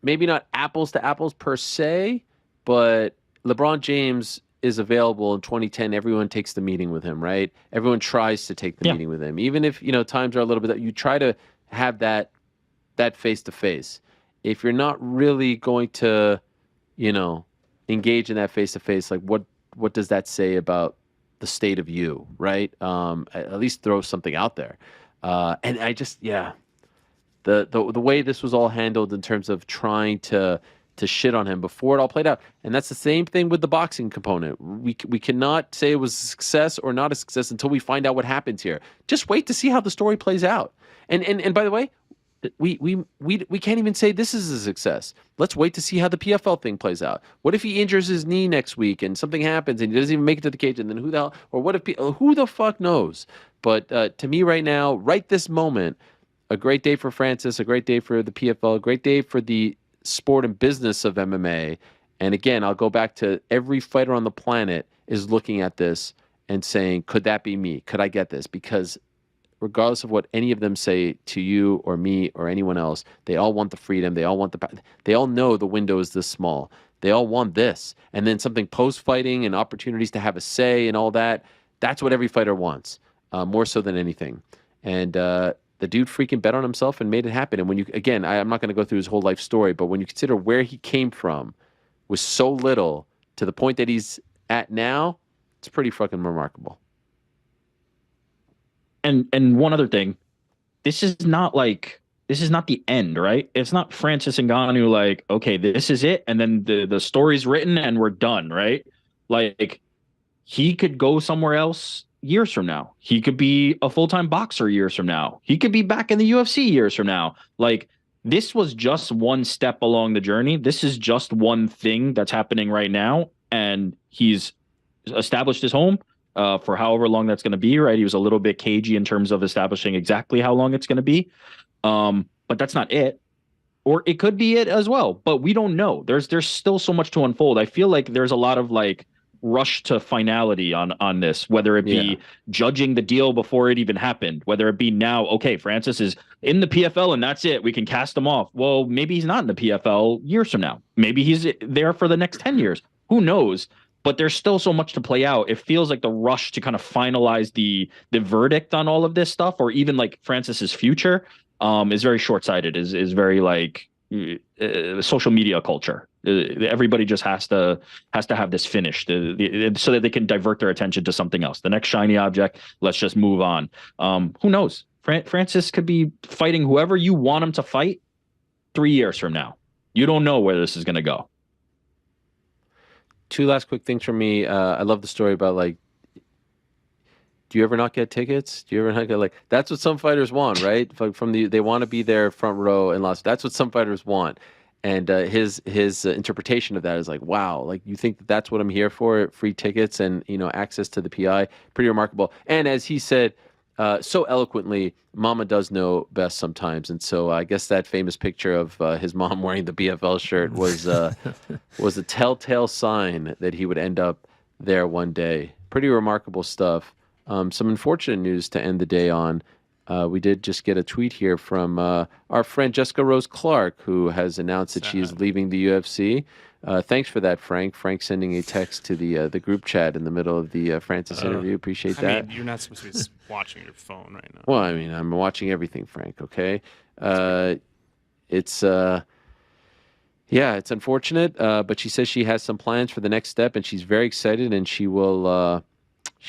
Maybe not apples to apples per se, but LeBron James is available in 2010. Everyone takes the meeting with him, right? Everyone tries to take the meeting with him, even if times are a little bit. You try to have that face to face. If you're not really going to, engage in that face to face, like what does that say about the state of you, right? At least throw something out there. And I just, the way this was all handled in terms of trying to shit on him before it all played out. And that's the same thing with the boxing component. We cannot say it was a success or not a success until we find out what happens here. Just wait to see how the story plays out. And by the way, we can't even say this is a success. Let's wait to see how the PFL thing plays out. What if he injures his knee next week and something happens and he doesn't even make it to the cage, and then who the hell, or what if who the fuck knows? But to me right now, right this moment, a great day for Francis, a great day for the PFL, a great day for the sport and business of MMA. And again, I'll go back to every fighter on the planet is looking at this and saying, could that be me? Could I get this? Because regardless of what any of them say to you or me or anyone else, they all want the freedom. They all know the window is this small. They all want this. And then something post-fighting and opportunities to have a say and all that. That's what every fighter wants, more so than anything. And the dude freaking bet on himself and made it happen. And when you, again, I'm not going to go through his whole life story, but when you consider where he came from with so little to the point that he's at now, it's pretty fucking remarkable. And one other thing, this is not the end, right? It's not Francis Ngannou like, okay, this is it, and then the story's written and we're done, right? Like, he could go somewhere else years from now. He could be a full-time boxer years from now. He could be back in the UFC years from now. Like, this was just one step along the journey. This is just one thing that's happening right now, and he's established his home for however long that's going to be, right? He was a little bit cagey in terms of establishing exactly how long it's going to be. But that's not it. Or it could be it as well, but we don't know. There's still so much to unfold. I feel like there's a lot of like rush to finality on this, whether it be judging the deal before it even happened, whether it be now, okay, Francis is in the PFL and that's it. We can cast him off. Well, maybe he's not in the PFL years from now. Maybe he's there for the next 10 years. Who knows? But there's still so much to play out. It feels like the rush to kind of finalize the verdict on all of this stuff, or even like Francis's future, is very short-sighted. Is very like social media culture. Everybody just has to have this finished so that they can divert their attention to something else. The next shiny object. Let's just move on. Who knows? Francis could be fighting whoever you want him to fight 3 years from now. You don't know where this is going to go. Two last quick things from me. I love the story about like, do you ever not get tickets? Do you ever not get like, that's what some fighters want, right? Like they want to be there front row and lost. That's what some fighters want. And his interpretation of that is like, wow, like you think that's what I'm here for? Free tickets and, access to the PI. Pretty remarkable. And as he said, so eloquently, Mama does know best sometimes, and so I guess that famous picture of his mom wearing the BFL shirt was a telltale sign that he would end up there one day. Pretty remarkable stuff. Some unfortunate news to end the day on. We did just get a tweet here from our friend Jessica Rose Clark, who has announced that she is leaving the UFC. Thanks for that, Frank. Frank sending a text to the group chat in the middle of the Francis interview. Appreciate that. I mean, you're not supposed to be watching your phone right now. Well, I mean, I'm watching everything, Frank, okay? It's unfortunate, but she says she has some plans for the next step, and she's very excited, and she will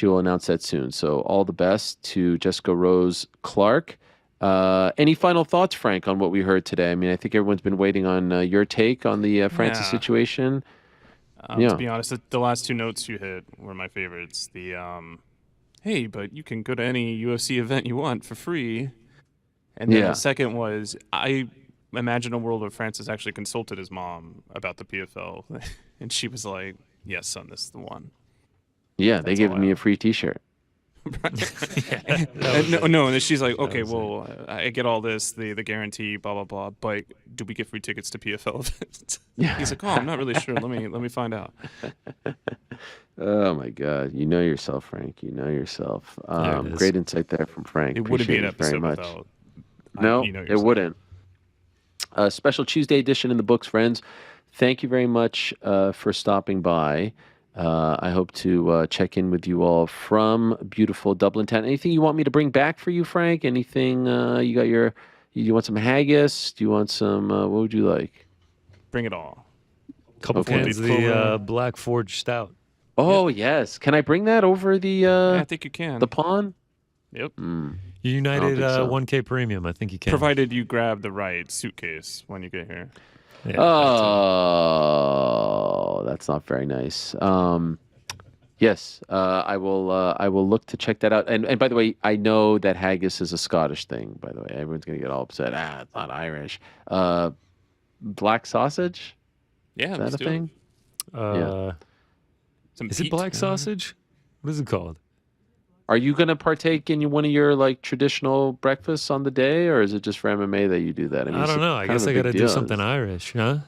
announce that soon. So all the best to Jessica Rose Clark. Any final thoughts, Frank, on what we heard today? I mean, I think everyone's been waiting on your take on the Francis situation. To be honest, the last two notes you hit were my favorites. The, hey, but you can go to any UFC event you want for free. And then the second was, I imagine a world where Francis actually consulted his mom about the PFL. And she was like, yes, son, this is the one. Yeah, they gave me a free T-shirt. No, and then she's like, okay, well, I get all this, the guarantee, blah blah blah, but do we get free tickets to PFL events? He's like, oh, I'm not really sure. Let me find out. Oh my God, you know yourself, Frank. You know yourself. Great insight there from Frank. It wouldn't be an episode very much. without. No, it wouldn't. A special Tuesday edition in the books, friends. Thank you very much for stopping by. I hope to check in with you all from beautiful Dublin town. Anything you want me to bring back for you, Frank? Anything you want some haggis? Do you want some, what would you like? Bring it all. Couple cans of the Black Forge Stout. Oh, yes. Can I bring that over the I think you can. The pond? Yep. United 1K Premium. I think you can. Provided you grab the right suitcase when you get here. Yeah, oh, that's not very nice. Yes, I will look to check that out. And by the way, I know that haggis is a Scottish thing. By the way, everyone's gonna get all upset. It's not Irish. Black sausage. Yeah, is that a thing? Is it black sausage? What is it called? Are you going to partake in one of your like traditional breakfasts on the day, or is it just for MMA that you do that? I don't know. I guess I got to do something Irish, huh?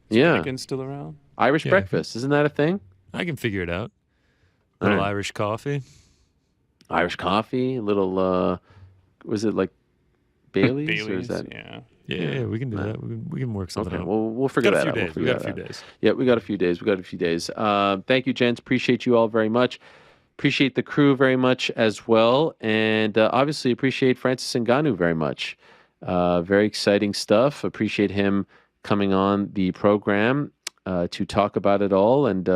Yeah. Bacon still around? Irish breakfast. Isn't that a thing? I can figure it out. A little Irish coffee. Irish coffee. A little, was it like Bailey's? Bailey's, or is that... Yeah, we can do that. We can work something out. We'll figure that out. We got a few days. Yeah, we got a few days. Thank you, gents. Appreciate you all very much. Appreciate the crew very much as well. And obviously appreciate Francis Ngannou very much. Very exciting stuff. Appreciate him coming on the program to talk about it all. And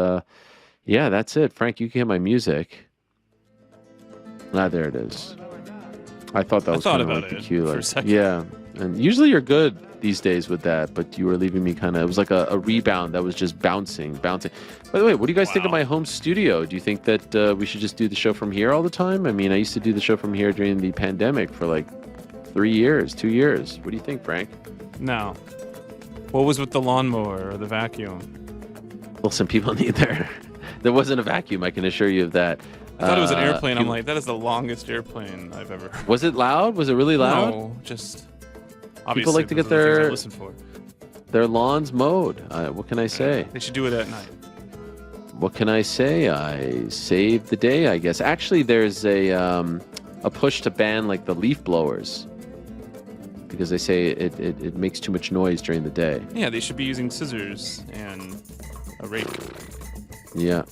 yeah, that's it. Frank, you can hear my music. There it is. I thought that was kind of like peculiar. For a second. Yeah. And usually you're good these days with that, but you were leaving me kind of, it was like a rebound that was just bouncing. By the way, what do you guys think of my home studio? Do you think that we should just do the show from here all the time? I mean, I used to do the show from here during the pandemic for like 2 years. What do you think, Frank? No. What was with the lawnmower or the vacuum? Well, some people need there wasn't a vacuum, I can assure you of that. I thought it was an airplane. I'm like, that is the longest airplane I've ever heard. Was it loud? Was it really loud? No, just... People like to get their lawns mowed. What can I say? They should do it at night. What can I say? I saved the day, I guess. Actually, there's a push to ban like the leaf blowers because they say it makes too much noise during the day. Yeah, they should be using scissors and a rake. Yeah.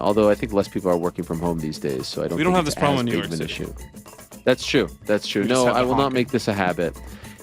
Although I think less people are working from home these days, so I don't. We don't have this problem in New York City. Issue. That's true. No, I will not make this a habit.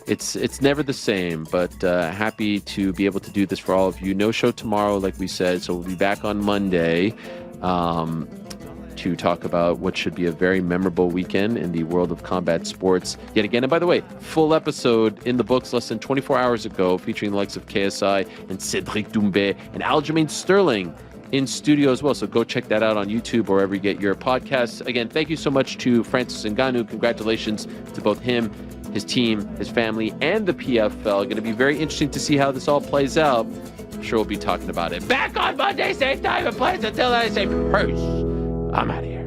It's never the same, but happy to be able to do this for all of you. No show tomorrow, like we said, so we'll be back on Monday to talk about what should be a very memorable weekend in the world of combat sports. Yet again, and by the way, full episode in the books less than 24 hours ago, featuring the likes of KSI and Cédric Doumbé and Aljamain Sterling in studio as well. So go check that out on YouTube or wherever you get your podcasts. Again, thank you so much to Francis Ngannou. Congratulations to both him, his team, his family, and the PFL. Going to be very interesting to see how this all plays out. I'm sure we'll be talking about it. Back on Monday, same time and place. Until then, I say peace. I'm out of here.